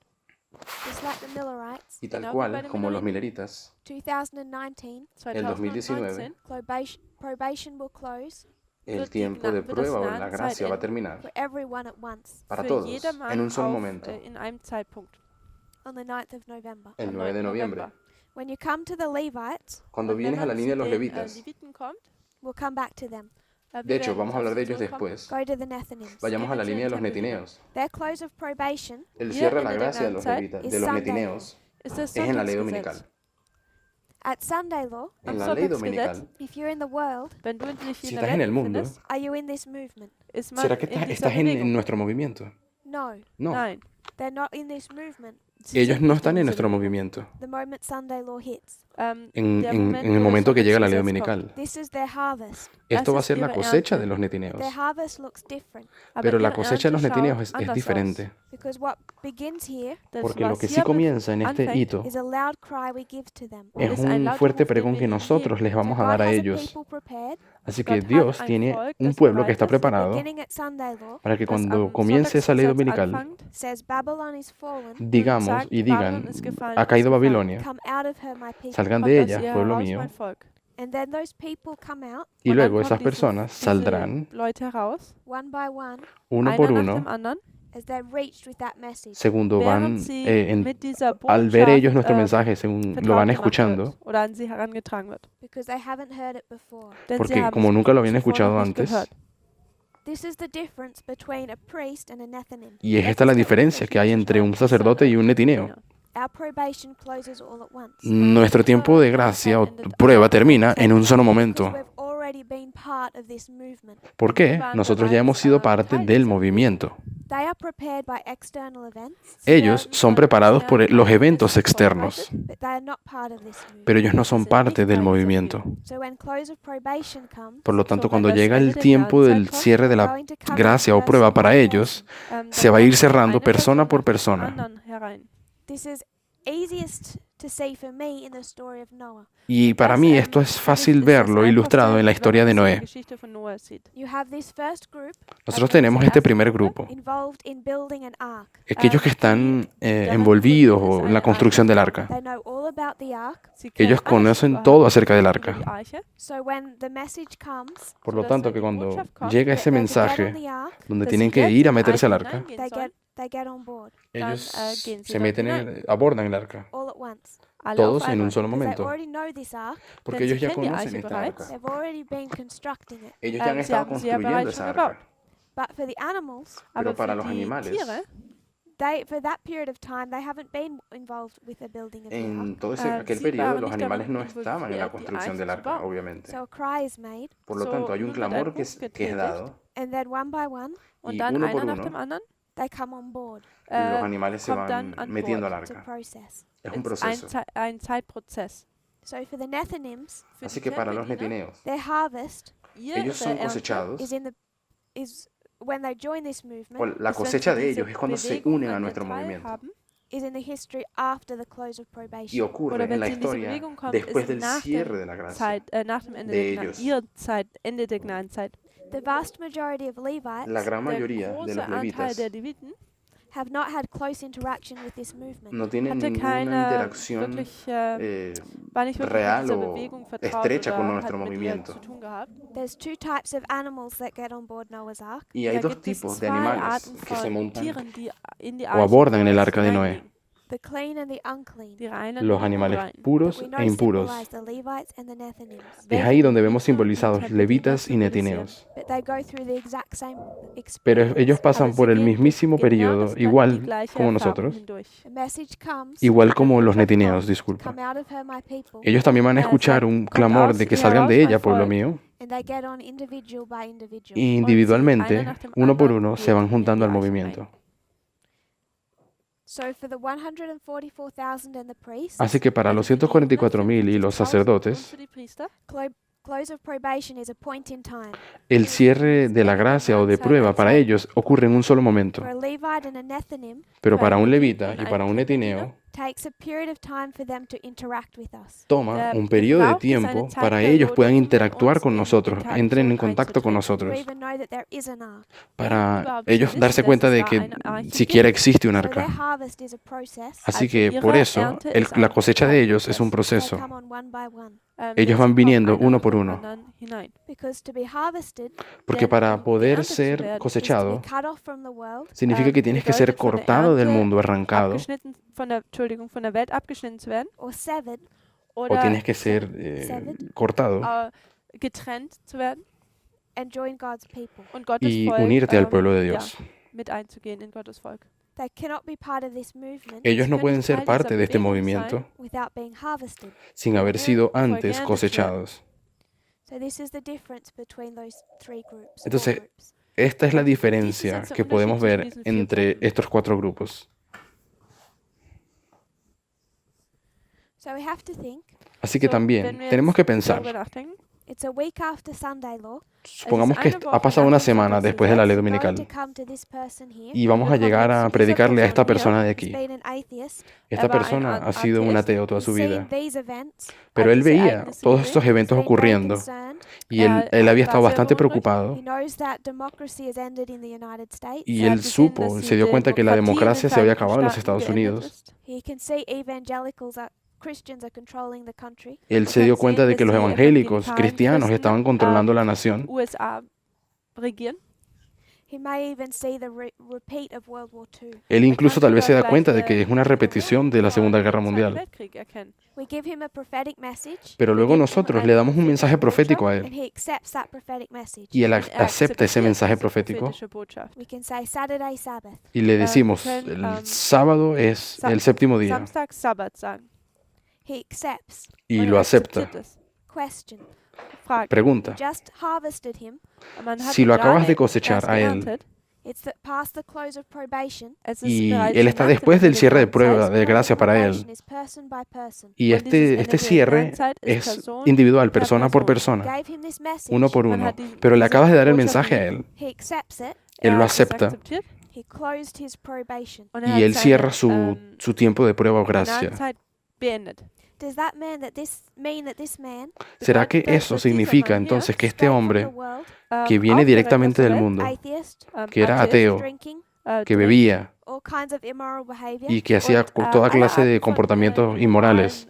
Just like the Millerites, Y tal Genau wie bei cual, den como los Milleriten. mileritas, 2019, el 2019, 2019 probation will close el tiempo de prueba o la gracia va a terminar for everyone at once para für todos, jedermann en un solo auf, momento, in einem Zeitpunkt. on the 9th of November. el am 9 de 9. noviembre. November. When you come to the Levites, Cuando Und wenn vienes a la man línea de zu los den levitas, Leviten kommt, we'll come back to them. wir de hecho, werden vamos a hablar de ellos zurückkommen. después, Go to the Nethinims. vayamos a la línea de los netineos. Their close of probation El Hier cierre de en la der gracia de los Gnadenzeit levitas, is de los Sunday netineos, ist das es en la ley Sonntagsgesetz. dominical. at Sunday law. Am En la ley Sonntagsgesetz, dominical, If you're in the world, wenn du dich si in estás der en el Welt mundo, befindest, are you in this movement? ist man ¿será que in dieser estás en Bewegung. nuestro movimiento? No, No, Nein, they're not in this movement. sie ellos sind no nicht están en dieser nuestro Bewegung. movimiento. The moment Sunday law hits, En Der en el wo momento das que llega la ley Sonntagsgesetz dominical. this is their harvest. Esto va a ist ser la ihre cosecha Ernte. de los netineos. Their harvest looks different Aber Pero la ihre cosecha de los Ernte netineos schaut es anders diferente. because what begins here aus. Porque Das, lo was que sí hier comienza en este anfängt, hito is a loud cry we give to them. es ist ein un lauter fuerte Ruf, den pregón wir que ihnen nosotros les So vamos a God dar a has a ellos. people prepared, Así que Gott hat Dios ein tiene Volk, un das pueblo que bereit está ist, preparado beginning at Sunday law, para que das cuando am comience esa ley Sonntagsgesetz dominical anfängt, says Babylon is fallen, digamos sagt, y Babylon digan, ist gefallen, ha caído ist gefallen. Babilonia, come out of her, my people. salgan kommt de aus ella, ihr pueblo heraus, mío, mein Volk. And then those people come out y Und dann luego esas kommen personas diese saldrán Leute heraus, one by one uno einer por nach uno, dem anderen, as they're reached with that message. segundo van, während sie mit dieser al ver Botschaft ellos nuestro mensaje, según lo vertraut van gemacht escuchando, wird oder an sie herangetragen wird. Because they haven't heard it before. Denn sie porque haben como es nunca lo habían zuvor escuchado noch nicht antes, gehört. This is the difference between a priest and a Nethinim. y es esta la diferencia que hay entre un sacerdote y un netineo. Our probation closes all at once. Nuestro tiempo de gracia o prueba termina en un solo Because momento. we've already been part of this movement. ¿Por qué? Nosotros ya hemos sido parte del movimiento. They are prepared by external events, Ellos son preparados por los eventos externos, but they are not part of this movement. pero ellos no son parte del movimiento. So when close of probation comes, Por lo tanto, cuando llega el tiempo del cierre de la gracia o prueba para ellos, se va a ir cerrando persona por persona. Herein. this is easiest to see for me in the story of Noah. Y para mí esto es fácil verlo ilustrado en la historia de Noé. You have this first group Nosotros tenemos este primer grupo, involved in building an ark. aquellos que están envolvidos o en la construcción del arca. They know all about the ark. Ellos conocen todo acerca del arca. So when the message comes, Por lo tanto, que cuando llega ese that they're to get on mensaje the ark, donde tienen que ir a meterse al arca, they get on board ellos se meten, abordan el arca, all at once. todos en un solo 'Cause they momento, already know this ark. porque ellos ya conocen esta arca. They've already been constructing it. Ellos ya han estado construyendo esa arca. But for the animals, Pero para los animales, for that period of time, they haven't been involved with the building of the en ark. todo aquel periodo, los animales no estaban en la construcción del arca, obviamente. So a cry is made, Por lo tanto, hay un clamor que es dado, and then one by one, y uno por uno, they come on board los animales se kommt dann van an metiendo al to arca. process. Es un proceso. Ein Zeitprozess. So for the Nethinims, Así que para los netineos, their harvest ellos son cosechados, is when they join this o movement, la cosecha de ellos es cuando se unen a nuestro movimiento. is in the history after the close of Y probation. ocurre en la historia después del cierre de la gracia. Nach dem Ende de der ellos. Ende der Gnadenzeit. The vast majority of La Levites gran mayoría de große los Anteil levitas der Leviten have not had close interaction with this movement. no tienen hatte ninguna keine interacción wirklich, eh, war nicht wirklich real mit dieser o Bewegung vertraut estrecha con oder nuestro hat mit ihr movimiento. zu tun gehabt. There's two types of animals that get on board Noah's Ark. Y hay Da dos gibt es tipos de zwei animales Arten que se von montan Tieren, die in die o Arche abordan en el arca de Noé. hineingehen. The clean and the unclean. Die reinen Los und die animales unreinen. puros That we e know impuros. symbolize the Levites and the Nethinims. Es ahí donde vemos simbolizados levitas y netineos. But they go through the exact same Pero experience. ellos pasan por el mismísimo periodo, igual como nosotros, The message comes, igual como los netineos, disculpa. come out of her, my people, Ellos también van a escuchar un clamor de que salgan de ella, pueblo mío, and they get on individual by individual. y individualmente, uno por uno, se van juntando al movimiento. So for the 144,000 and the priests, Así que para los 144,000 y los sacerdotes, close of probation is a point in time. el cierre de la gracia o de prueba para ellos ocurre en un solo momento. For a Levite and a Nethinim, Pero para un levita y para un netineo, takes a period of time for them to interact with us. toma un periodo de tiempo para ellos puedan interactuar con nosotros, entren en contacto con To nosotros, even know that there is an ark. para ellos darse cuenta de que siquiera existe un So their arca. harvest is a process. Así que por eso la cosecha de ellos es un They proceso. come on one by one. Ellos van viniendo uno por uno, Because to be harvested porque para poder is ser to be cosechado cut off from the world, significa que tienes que ser cortado del mundo, arrancado, von der Welt abgeschnitten zu werden or severed, o oder tienes que ser cortado getrennt zu werden and join God's people. und Gottes y Volk unirte al pueblo de ja, Dios. mit einzugehen in Gottes Volk. They cannot be part of this movement Ellos no können pueden Teil ser parte dieser de este Bewegung movimiento without being harvested. sin haber sido antes cosechados. So this is the difference between those three groups. Entonces, four groups. Esta es la diferencia que podemos ver entre estos cuatro grupos. So we have to think, Así que So, también wenn wir tenemos jetzt que pensar, darüber nachdenken, it's a week after Sunday law. supongamos que ha pasado una semana después de la ley Going dominical to come to this person here. y vamos a llegar a predicarle a esta persona de Who's aquí. been an atheist. Esta persona ha sido un ateo toda su vida, Seen these events. pero él veía todos estos eventos He's been very ocurriendo concerned. y él había estado bastante preocupado He knows that democracy has ended in the United States. y él supo, se dio cuenta que la democracia se había acabado en los Estados Unidos. He can see Christians are controlling the country. Él se dio cuenta de que los evangélicos cristianos estaban controlando la nación. USA regieren. He may even see the repeat of World War II. Él incluso tal vez se da cuenta de que es una repetición de la Segunda Guerra Mundial. Weltkrieg erkennen. We give him a prophetic message, Pero luego nosotros le damos un mensaje profético a and él he accepts that prophetic message. y él Er acepta ese akzeptiert mensaje diese profético prophetische Botschaft. We can say Saturday Sabbath. y le decimos, el sábado es el séptimo día Samstag Sabbat sagen. He accepts. y Und lo er acepta. akzeptiert es. Question. Fragt. Pregunta, Just harvested him. Man hat si lo ihn acabas de gerade cosechar erst a él geerntet. It's past the close of probation. Es ist y bereits él está nach dem después del Ende cierre de der prueba Gnadenzeit. de gracia para él Probation is person by person. y este cierre es individual, persona por persona, Gave him this message. uno por Man uno, hat die- pero le diese acabas de dar el Botschaft mensaje a gegeben. él, He accepts it. él lo hat es acepta He closed his probation. und er y hat él seine, cierra su tiempo de prueba o gracia. Gnadenzeit beendet. Does that mean that this man ¿Será que Bedeutet das, eso dass dieser significa Mann hier entonces que este escaped from the hombre world, que viene ausgewandert directamente aus der del Welt, mundo, atheist, que era Atheist, ateo, drinking, que trinkt bebía all kinds of immoral behavior? y que hacía und, toda alle clase de Arten von, comportamientos immoralen, inmorales?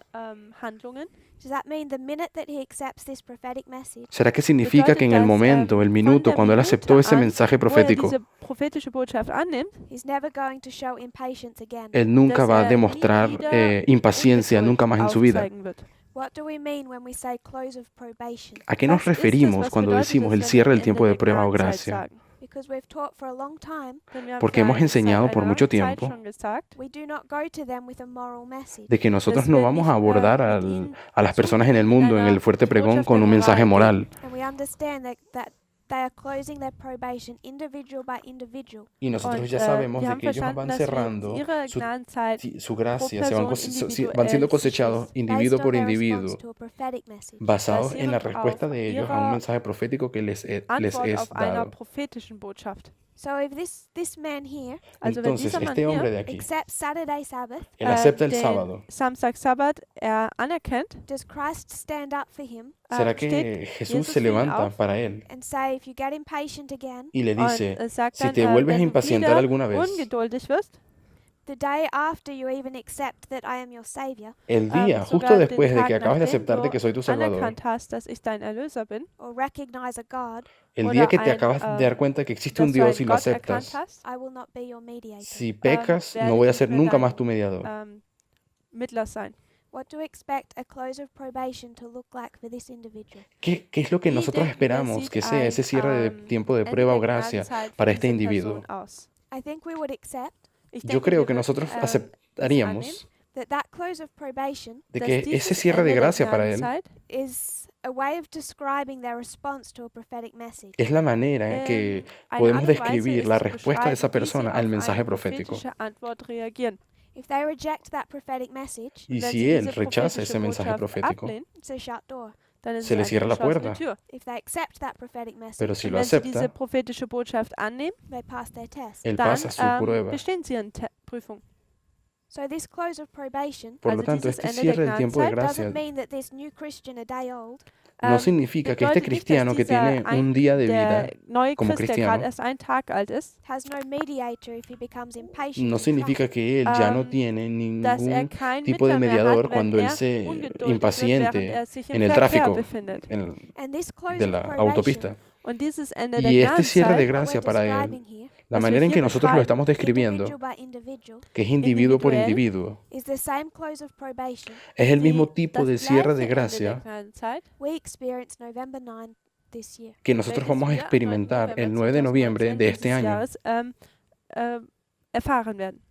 Handlungen? Does that mean the minute that he accepts this prophetic message, ¿Será que significa que en el momento, el minuto, cuando él aceptó ese mensaje profético, diese prophetische Botschaft annimmt, he's never going to show impatience again? él nunca dass va a nie demostrar wieder impaciencia, Ungeduld nunca más en su vida? aufzeigen wird? What do we mean when we say close of probation? ¿A qué nos Was ist das, referimos was cuando bedeutet decimos es, el wenn cierre wir del Ende tiempo de der prueba o Gnadenzeit gracia? sagen? Because we've taught for a long time, Denn wir haben Porque hemos seit enseñado por einer mucho Zeit tiempo schon gesagt, we do not go to them with a moral message. de que nosotros dass no wir vamos a nicht, abordar mit ihnen a las personas en el mit mundo en einer el fuerte pregón Botschaft con der un mensaje Moral moral. And we understand that they are closing their probation individual by individual. Y nosotros Und ya sabemos wir de haben que ellos verstanden, van dass wir cerrando ihre su, Gnadenzeit su gracia, pro van Person van siendo individuell cosechados sich individuo Based por on their individuo, response to a prophetic message. basados en la basierend respuesta auf de ellos a un ihrer mensaje profético que les Antwort es auf einer dado. prophetischen Botschaft. So if this man here Also wenn Entonces, dieser Mann este hombre hier de aquí, accepts Saturday Sabbath, él acepta el den sábado. Samstag Sabbat anerkennt, does Christ stand up for him ¿Será steht que Jesús Jesus se für ihn levanta auf para él and say, if you get impatient again, y le und dice, sagt si dann, te vuelves a wenn du impacientar wieder alguna vez, ungeduldig wirst, the day after you even accept that I am your Savior, el día, justo sogar después den de que Tag, acabas de nachdem aceptar de du que soy tu Salvador, anerkannt hast, dass ich dein Erlöser bin, or recognize a God, el día oder que te ein, acabas de dar cuenta que existe un dass du Dios y einen lo Gott erkannt aceptas, hast, I will not be your mediator. si pecas, werde no voy a ich ser nicht mehr nunca más dein tu mediador. Mittler sein. What do we expect a close of probation to look like for this individual? ¿Qué es lo que Wie nosotros denken wir, esperamos sieht que sea ese ein, cierre de tiempo de Ende prueba o der gracia Gnadenzeit für para este diese individuo? Person aus? I think we would accept Ich Yo denke, creo wir que würden, nosotros es aceptaríamos that close of probation de dass que dieses ese cierre de Ende der gracia para él Gnadenzeit is a way of describing their response to a prophetic message. es la manera en que eine podemos Art und Weise describir ist la zu respuesta de esa beschreiben, wie sie persona auf al eine mensaje profético. prophetische Antwort reagieren. If they reject that prophetic message, Y Wenn si sie él diese rechaza prophetische ese mensaje Botschaft profético, ablehnen, it's a shut door. dann ist se es le eine cierra la geschlossene puerta. Tür. If they accept that prophetic message, Pero si Und lo wenn sie diese acepta, prophetische Botschaft annehmen, they pass their test. él dann pasa su prueba. bestehen sie eine Prüfung. So this close of probation Por lo Also tanto, dieses este Ende cierre der del tiempo de Gnadenzeit gracia doesn't mean that this new Christian a day old no significa que este bedeutet nicht, dass cristiano que tiene un día de vida der neue como Christ, der cristiano, gerade erst einen Tag alt ist, has no mediator if he becomes impatient. no in significa Christ. que él ya no Ähm, tiene dass ningún kein tipo de Mittler mehr mediador hat, wenn cuando él se ungeduldig wird, während impaciente sich en el Verkehr tráfico befindet. And this close de of la probation, autopista. Und dieses Ende der Y este cierre de Gnadenzeit, gracia what we're para él, describing here, la was manera wir en que hier nosotros lo beschreiben, estamos describiendo, individual by individual, que es individuo por individuell, individuo, is the same close of probation es el die mismo tipo de das cierre de gleiche Ende der gracia Gnadenzeit, we experienced November 9 this year. que nosotros welches vamos a wir am 9. experimentar el 9 de 2019 noviembre de este dieses año. Jahres, erfahren werden.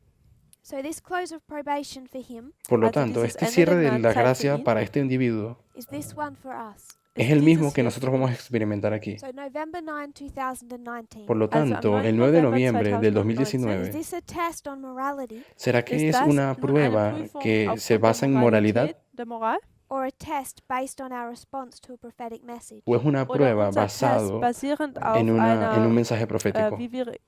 So this close of probation for him Por lo Also tanto, dieses este Ende cierre der de la Gnadenzeit für gracia ihn para este individuo is this one for us. es el mismo dieses que hier nosotros für vamos a uns. experimentar aquí. So November 9, 2019. Por lo Also am tanto, 9. el 9 de November noviembre del 2019 Is 2019, this a test on morality ¿será que ist es das una nun eine prueba Prüfung que se aufgrund der basa en moralidad Moralität, der Moral? or a test based on our response to a prophetic message? o es una Oder prueba unser Test basado basierend auf en un einer, mensaje profético? wie wir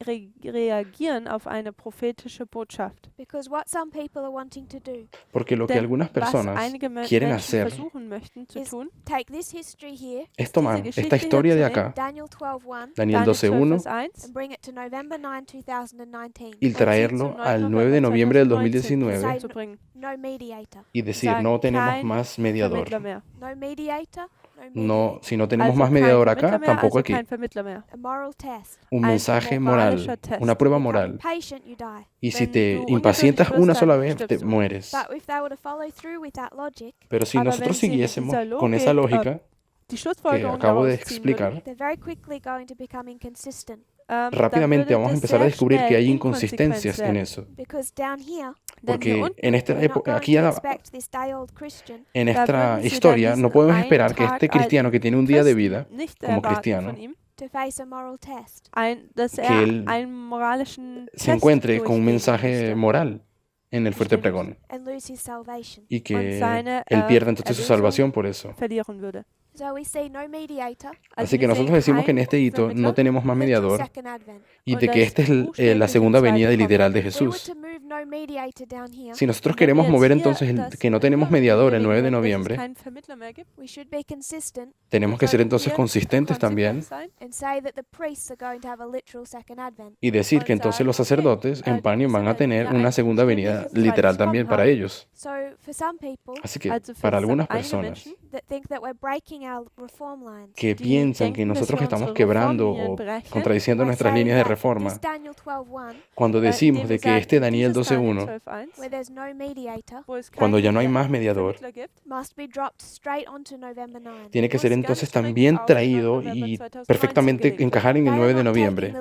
reagieren auf eine prophetische Botschaft? Because what some people are wanting to do, Porque lo que Denn algunas was personas einige quieren Menschen hacer versuchen möchten zu is tun, take this history here, es tomar Geschichte esta hier historia de zu nehmen, acá, Daniel 12:1, Daniel Daniel 12, 12.1, Vers 1, and bring it to November 9, 2019. y und sie traerlo zum 9. al 9 de noviembre del 2019 2019 zu bringen. No mediator. y decir, Sagen, no tenemos kein más mediador. Vermittler mehr. No mediator. No No, mediator. si no tenemos Also más kein mediador Vermittler acá, mehr, tampoco also aquí. kein Vermittler mehr. A moral test. Un Ein mensaje moralischer moral, Test. una prueba Become moral. impatient, you die. Y si Wenn te du impacientas ungeduldig una wirst, sola dann vez, te stirbst du. mueres. But if they were to follow through with that logic, Pero si Aber nosotros wenn sie mit siguiésemos dieser con esa Logik, lógica Die que Schlussfolgerung acabo de daraus ziehen würden, explicar, they're very quickly going to become inconsistent. dann rápidamente würde vamos a das empezar a sehr descubrir que schnell hay inkonsequent inconsistencias en werden. eso. Because down here, Denn hier Porque unten, en esta we're not época, going aquí to a- expect this day-old Christian en da esta würden sie dann historia, diesen no podemos einen esperar que Tag este cristiano que tiene un día de Christen vida nicht como erwarten cristiano, von ihm, to face a moral test. dass que er él einen moralischen se Test encuentre con un durchleben mensaje müsste moral en el fuerte pregón And lose his salvation. y und que seine él pierda entonces su Erlösung salvación por eso. verlieren würde. So we see no mediator Así que nosotros decimos que en este hito no tenemos más literal mediador second advent. y de que esta es la segunda venida literal de If we were Jesús. to move no mediator down here, Si nosotros queremos mover entonces que no tenemos mediador el 9 de noviembre, we should be consistent tenemos que ser entonces consistentes también and say that the priests are going to have a literal second advent. y decir que entonces los sacerdotes en Panion van a tener una segunda venida literal también para ellos. So for some people Así que para algunas personas that think that we're breaking our reform lines que piensan que nosotros estamos quebrando o contradiciendo nuestras líneas de reforma, this Daniel 12:1, cuando decimos de que este Daniel 12:1, where there's no mediator, cuando ya no hay más mediador, must be dropped straight onto November 9. tiene que ser entonces también traído y perfectamente encajar en el 9 de noviembre.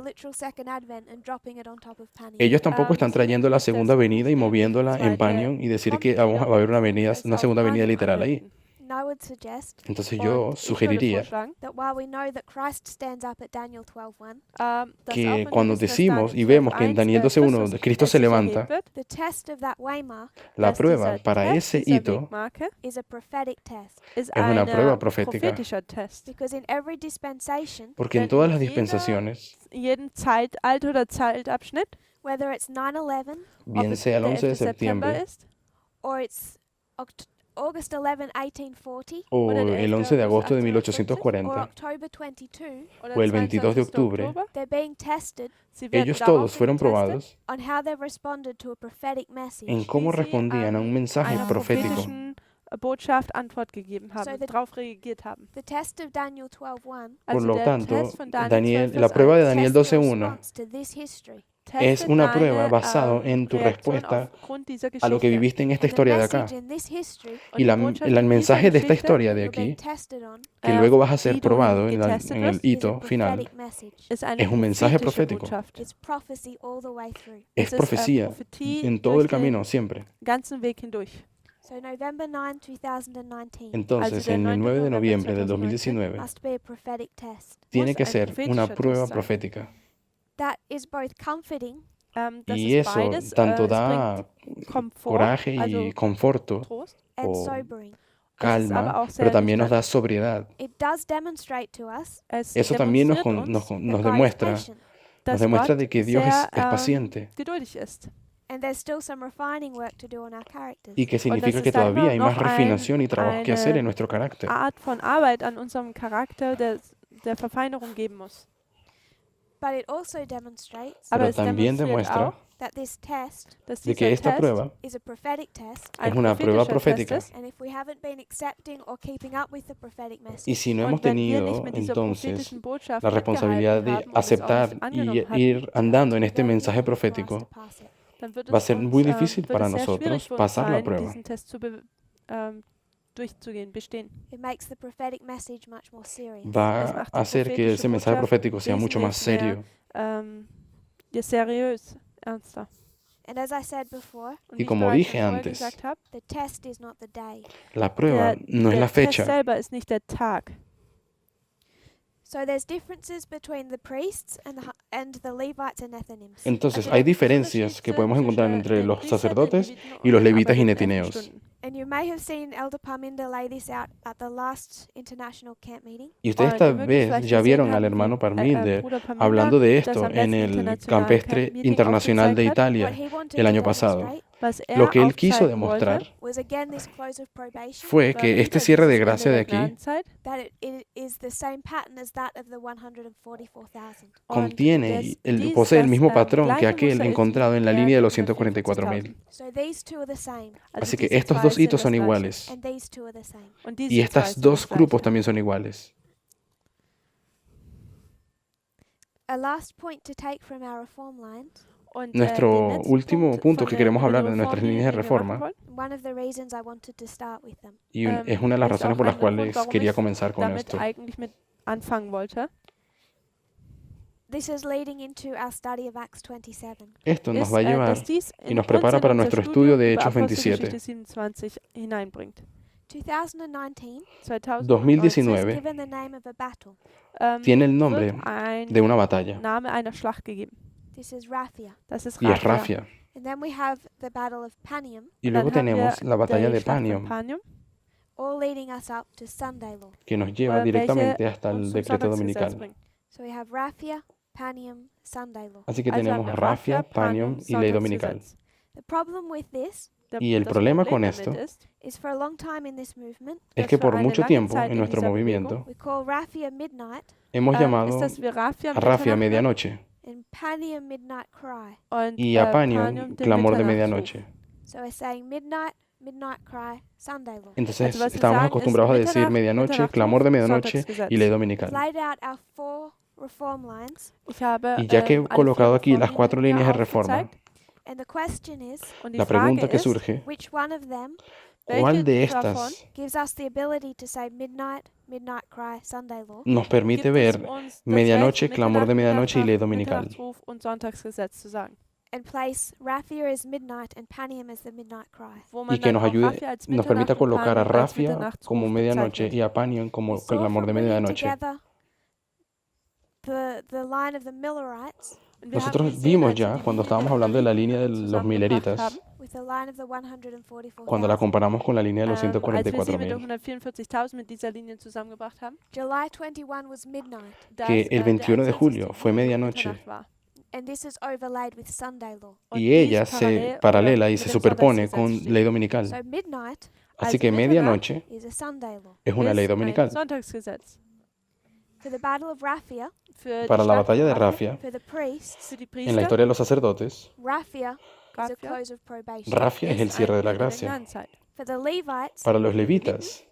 Ellos tampoco están trayendo la segunda venida y moviéndola en Panion y decir que va a haber una segunda venida literal ahí. I would suggest Entonces yo sugeriría that while we know that Christ stands up at Daniel 12:1, que cuando decimos y vemos que en Daniel 12:1 Cristo se levanta, the test of that waymark la prueba para ese hito is a prophetic test. es una prueba profética. Because in every dispensation, Porque en todas las dispensaciones, jeden Zeitalter oder Zeitabschnitt, whether it's 9/11 bien sea el 11 de septiembre ist, or it's August 11, 1840, o el 11 de agosto de or 1840 October 22, o el 22 de octubre, they're being tested ellos todos fueron probados on how they've responded to a prophetic message. en cómo respondían a un mensaje einer profético. prophetischen Botschaft Antwort gegeben haben, So the- darauf reagiert haben. The test of Daniel 12:1 Por lo der tanto, Test von Daniel la prueba de Daniel tests your 12:1 response to this history. es testet una prueba deine, basado en tu Reaktion respuesta aufgrund dieser a lo que Geschichte. viviste en esta And the historia de acá. message in this history Und Y die Botschaft el in mensaje dieser de esta Geschichte, historia de you're being aquí, tested on que luego vas a die ser du probado en getestet el wirst, is a hito final, prophetic message. ist eine es un mensaje prophetische profético. Botschaft. It's prophecy all the way through. Es Es ist, profecía Prophetie en todo durch el camino, siempre. den ganzen Weg hindurch. So November 9, 2019 Entonces, der en el 9 9 de de noviembre del 2019 2019, must be a prophetic test. tiene muss que ein ser una prophetischer prueba Test sein. profética. That is both comforting Das Y ist eso beides, tanto es da bringt Komfort, coraje y also conforto, Trost, and o sobering. calma, aber auch sehr pero también nos nüchtern. da sobriedad. It does demonstrate to us Eso también nos demonstriert uns, that nos God is demuestra, patient, dass demuestra Gott de que Dios es sehr, paciente geduldig ist. and there's still some refining work to do on our characters. y que significa es que da immer todavía hay más noch refinación y trabajo que hacer eine en nuestro carácter. Art von Arbeit an unserem Charakter der Verfeinerung geben muss. But it also demonstrates Aber Pero es también demonstriert demuestra auch, that this test dass de dieser que esta Test prueba is a prophetic test, es ein una prueba prophetischer profética. Test ist. and if we haven't been accepting or keeping up with the prophetic Y message, si no hemos Und wenn wir tenido nicht mit dieser entonces prophetischen Botschaft la responsabilidad de mitgehalten haben und es auch aceptar nicht y angenommen hatten, ir andando en este then mensaje it's for us to profético, pass it. dann wird va a es ser uns, muy difícil wird para es sehr nosotros schwierig für uns pasar la sein, prueba. diesen Test durchzugehen, bestehen. It makes the prophetic message much more serious. Va Es macht a die hacer que prophetische ese mensaje Botschaft profético sea mucho más wesentlich mehr, serio. Ja, seriös, ernster. And as I said before, Und Y wie ich como bereits dije schon vorher antes, gesagt habe, the test is not the day. La prueba no es der la Test fecha. selber ist nicht der Tag. So there's differences between the priests and the Levites and Nethinims. Entonces Also hay es gibt diferencias que Unterschiede podemos encontrar zwischen entre den los Priestern, den sacerdotes Leviten y los und levitas y aber den netineos. Ältesten. And you may have seen Elder Parminder lay this out at the last international camp meeting. Y ustedes Und tal ihr mögt vez vielleicht ya gesehen vieron al haben, hermano wie, Parmilde Bruder Parminder hablando de das esto am en letzten el internationalen Campestre Camp-Meeting Internacional de aufgezeigt hat. What Italia he wanted el to año pasado. demonstrate Was Lo que él quiso aufzeigen wollte, demostrar was again this close of probation, fue war que wieder este cierre de dieses gracia de Ende der aquí Gnadenzeit that it is the same pattern as that of the 144,000. contiene y dies posee el das, mismo patrón que gleiche aquel Muster ist encontrado wie en la der línea de los 144.000. 144.000. So these two are the same, Also Así que diese estos zwei dos sind hitos das son Gleiche. iguales and these two are the same. Und diese y zwei estos sind dos das grupos Gleiche. también son iguales. A last point to take from our reform lines, Und, Nuestro den letzten último Punkt punto von que der- queremos über die hablar de nuestras líneas de den wir machen reforma, wollen, one of the reasons I wanted to start with them. y es una de las ist razones auch por las ein Grund, cuales warum quería ich comenzar con damit esto. eigentlich mit anfangen wollte. This is leading into our study of Acts 27. Esto nos ist, va a llevar dass dies y in nos prepara uns para in unser nuestro Studium estudio de über Hechos Apostelgeschichte 27. 27 hineinbringt. 2019 2019 is given the name of a battle. tiene el nombre wird ein de una batalla Name einer Schlacht gegeben. This is Raphia. Das ist y es Raphia. Rafia. And then we have the Battle of Panium, Y luego Dann haben wir tenemos la batalla die de Schlacht von Panium Panium all leading us up to Sunday law. que nos lleva welche directamente hasta uns el zum decreto Sonntagsgesetz dominical. bringt. So we have Raphia, Panium, Sunday law. Así que Also haben tenemos wir Raphia, Panium y ley dominical. Sonntagsgesetz. The problem with this Y el Das problema Problem con damit esto ist, is for a long time in this movement, es dass que für por eine mucho lange tiempo Zeit en in nuestro dieser movimiento we call Raphia midnight hemos ist llamado das wir Raphia a Raphia Mitternacht medianoche and Panium midnight cry. und y a Panium Panium den clamor de Mitternachtsruf. medianoche. So we're saying midnight, midnight cry, Sunday law. Entonces Also was wir estábamos sagen acostumbrados a ist decir Mitternacht, medianoche, Mitternachtsruf, clamor de medianoche Sonntagsgesetz. y ley I've dominical. laid out our 4 reform lines, Ich habe Y ya que he alle colocado 4 aquí las 4 Reformlinien líneas de reforma, aufgezeigt and the question is, und die la Frage pregunta que ist, surge, which one of them ¿cuál de welche davon estas gives us the ability to say midnight, midnight cry, Sunday law? nos permite gibt es ver uns das medianoche, Recht, clamor de medianoche y ley Mitternacht, dominical? Mitternachtsruf und Sonntagsgesetz zu sagen, And place Raphia as midnight and Panium as the midnight cry. wo Y man que dann nos auch ayude, Raphia als nos permita Mitternacht und colocar a Panium als Raphia Mitternachtsruf como medianoche bezeichnet. y a Panium como We saw clamor de from bringing medianoche. together the line of the Millerites Und wir haben Nosotros gesehen, vimos als wir ya, die cuando Linie estábamos der hablando de la línea de Millerites los zusammengebracht Milleritas, haben, with the line of the 144,000. cuando la comparamos con la línea de los als wir sie mit den 144.000, 144.000 mit dieser Linie zusammengebracht haben, July 21 was midnight, dass, que el der 21 de 21. julio fue Juli medianoche Mitternacht war. and this is overlaid with Sunday law. Und y dies ella se parallel paralela y mit se dem superpone Sonntagsgesetz con steht. ley dominical. So midnight Así Also que Mitternacht medianoche is a Sunday law. es una ley ist ein dominical. Sonntagsgesetz. For the Battle of Raphia, Für Para die la Schlacht batalla de von Raphia, Raphia, for the priests, für die en la Priester, historia de los sacerdotes, Raphia is a Raphia close of probation. Raphia es el ist cierre de ein la Ende der gracia. Gnadenzeit. For the Levites, Para los levitas,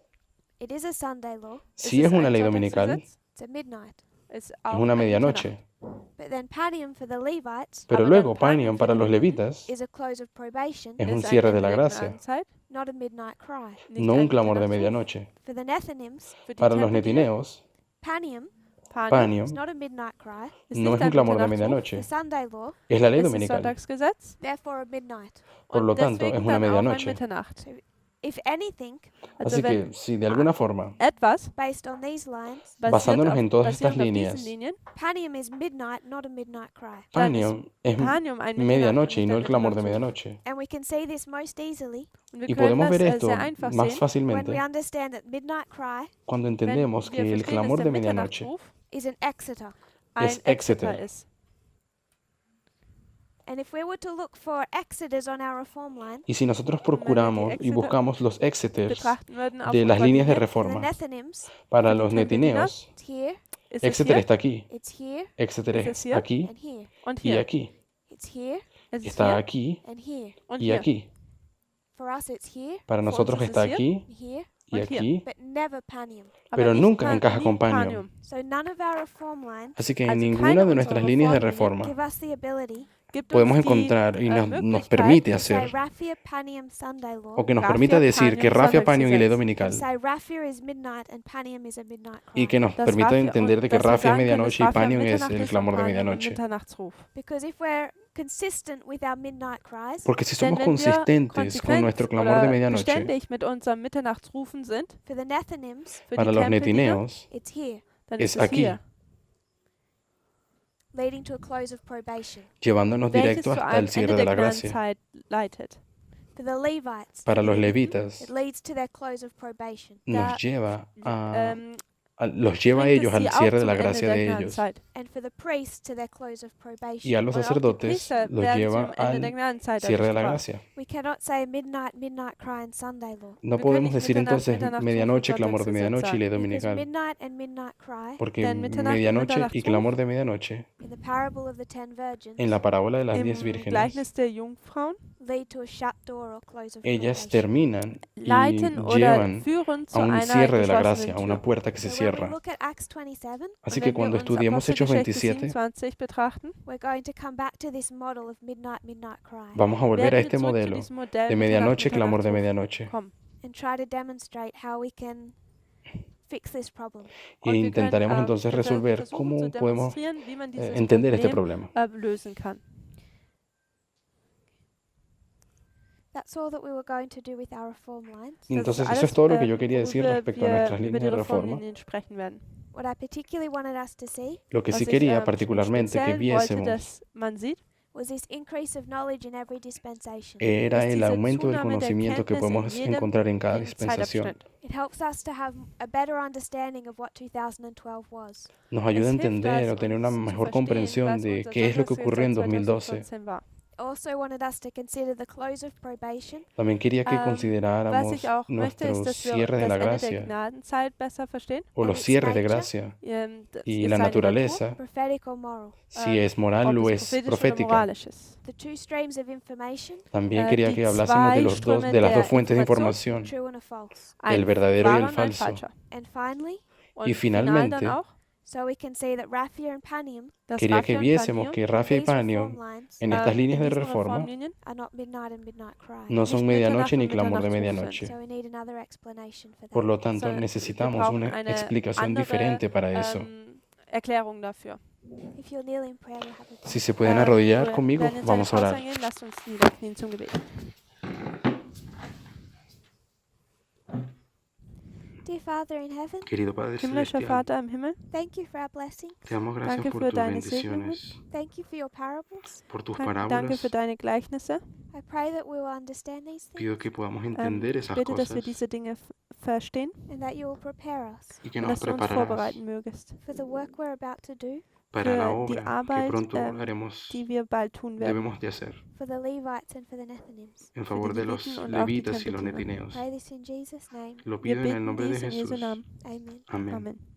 it is a Sunday law. sí es una ein ley dominical, Sonntagsgesetz, It's a midnight. ist es auch una ein medianoche. But then Panium for the Levites Pero Aber luego dann Panium Panium für para die los Leviten levitas is a close of probation, es un ist ein cierre de Ende la der gracia, Gnadenzeit, not a midnight cry. nicht no un ein clamor de Mitternachtsruf. medianoche. For the Nethinims, Für die Para los Tempeldienste, netineos, Panium Panium, Panium is not a midnight cry. ist no nicht es un ein clamor de Mitternachtsruf, medianoche, The Sunday law, es la ley ist das dominical. Sonntagsgesetz. therefore a midnight. Por Und lo tanto, deswegen es una dann auch ein medianoche. Mitternacht. So if anything, Also Así wenn que si de alguna forma, etwas based on these lines, basándonos en todas estas basierend auf líneas, diesen Linien, Panium is midnight, not a midnight cry. dann ist Panium es Panium ein Mitternacht medianoche y und no nicht el ein clamor de Mitternachtsruf. medianoche. And we can see this most easily Und wir Y können podemos das ver esto sehr einfach más sehen, when we fácilmente understand that midnight cry cuando wenn entendemos wir que el verstehen, dass clamor der de medianoche Mitternachtsruf is an Exeter. ein es Exeter. Exeter ist. And if we were to look for Exeters on our reform line, y si nosotros procuramos y buscamos los exeters Betrachten würden auf de las unserer líneas de Linie, for the reforma Nethinims, para für die los Tempeldienste, netineos, it's here, ist es Exeter hier está aquí, it's here, Exeter Es es es hier. aquí and here. und y hier. aquí, It's here Es ist está hier aquí and here. und y hier. aquí. For us, it's here Para Por nosotros uns está es aquí and here, y und hier. aquí, but never Panium. Aber pero nicht nunca encaja nie con Panium. So none of our reform lines Así que en Also ninguna keine de nuestras unserer líneas de Reformlinien reforma give us the ability gibt podemos uns die encontrar y nos Möglichkeit, permite to say hacer Raphia, Panium, Sunday law, o que nos Raphia, permita decir que Panium, Raphia, Panium y ley Sonntagsgesetz. dominical and say Raphia is midnight and Panium is a midnight cry. y que nos Das permita Raphia- entender de und que dass wir Raphia es sagen können, medianoche y dass Raphia Panium es Mitternacht el ist clamor und de Panium ein medianoche. Mitternachtsruf. Because if we're consistent with our midnight cries, Porque si Denn somos wenn wir consistentes con konsequent nuestro clamor de oder medianoche, beständig mit unserem Mitternachtsrufen sind, for the Nethinims, für para die los Tempeldienste, netineos, it's here, dann es ist es aquí. hier, leading to a close of probation. llevándonos welches directo zu hasta el einem cierre Ende de der la gracia. Gnadenzeit leitet. For the Levites, Para los it levitas, leads to their close of probation. Da- nos lleva Ähm, los lleva a bringt ellos es al sie auch cierre de zum la Ende gracia der de ellos. Gnadenzeit. And for the priests, to their close of probation. Y a los Und auch die sacerdotes Priester los werden lleva zum Ende der al Gnadenzeit cierre de la gebracht. gracia. We cannot say midnight, midnight cry and Sunday law. No Wir können podemos nicht decir Mitternacht, entonces Mitternachtsruf medianoche, und clamor de Sonntagsgesetz medianoche y ley Because dominical, midnight and midnight cry porque Denn Mitternacht und medianoche y Mitternachtsruf clamor de medianoche, in the parable of the 10 virgins en la parábola de las Im 10 vírgenes, Gleichnis der Jungfrauen lead to a shut door or close of ellas probation. terminan y leiten oder llevan führen a zu un einer cierre de la geschlossenen gracia, a una Tür. puerta que se So when we cierra. look at Acts 27, Así Und que wenn wir cuando uns estudiemos Hechos Apostelgeschichte 27, 27 betrachten, we're going to come back to this model of midnight, midnight cry vamos a volver a werden wir este zurück zu modelo diesem Modell de Mitternacht, medianoche, clamor de Mitternachtsruf medianoche, kommen. and try to demonstrate how we can fix this problem. y Und wir intentaremos können, entonces resolver cómo zu podemos demonstrieren, wie man dieses entender este Problem problema. lösen kann. That's all that we were going to do with our reform lines. Y Das entonces eso alles, es todo lo que yo quería decir worüber respecto a wir nuestras über líneas die de reforma. Reformlinien sprechen werden. What I particularly wanted us to see Lo que Was sí ich quería im particularmente que Speziellen wollte, viésemos dass man sieht, was this increase of knowledge in every dispensation. era ist el diese aumento del Zunahme der conocimiento que Kenntnis in podemos jedem encontrar en cada dispensación. Zeitabschnitt. It helps us to have a better understanding of what 2012 was. Nos ayuda a Es hilft entender das, o tener una uns zu mejor verstehen, comprensión was de unser qué es lo que ocurrió en Sonntagsgebet 2012. 2014 war. Also wanted us to consider the close of probation También quería que Was consideráramos ich auch möchte, ist, nuestros dass wir cierres de das la Ende der gracia Gnadenzeit besser verstehen. o and los its cierres de nature, gracia y Seine la Natur, naturaleza, prophetic or moral. si es moral ob o es es prophetisch oder profética. moralisch ist. The two streams of information, También quería Die que hablásemos de zwei los dos, Ströme de las dos der fuentes de Information, información, true and a false. el Ein verdadero y el wahrer und ein falso. falscher. And finally, Und final dann finalmente, auch, so we can see that Raphia and Panium, dass Quería que Raphia und viésemos Panium, que Rafa y these Panion reform lines, en estas líneas in de diesen reforma Reformlinien are not midnight and midnight cry. no son nicht medianoche Mitternacht ni und clamor de Mitternachtsruf sind. medianoche. So we need another explanation for Por that. lo tanto, sondern wir necesitamos brauchen una eine explicación andere diferente para eso. Erklärung dafür. If you'll kneel in prayer, we'll have a Si se pueden arrodillar Wir conmigo, werden jetzt vamos a eine orar. Pause eingehen. Lasst uns niederknien zum Gebet. Dear Father in heaven, Querido Padre Himmlischer Celestial, Vater im Himmel, thank you for our blessings. te damos gracias Danke por für tus deine Segnungen. bendiciones, Thank you for your parables. por tus danke parábolas. für deine Gleichnisse. I pray that we will understand these things Pido que podamos entender Ich esas bitte, dass wir cosas diese Dinge verstehen and that you will prepare us y que und nos dass du uns prepararás vorbereiten mögest for the work we're about to do, para la für die obra que Arbeit, pronto haremos, die wir bald tun werden. debemos de hacer for the Levites and for the Nethinims. en favor de los Leviten und auch die levitas y los Tempeltiener. netineos. Pray this in Jesus' name. Lo Wir pido en el beten nombre de dies in Jesu Jesús. Namen. Amen. Amén. Amen.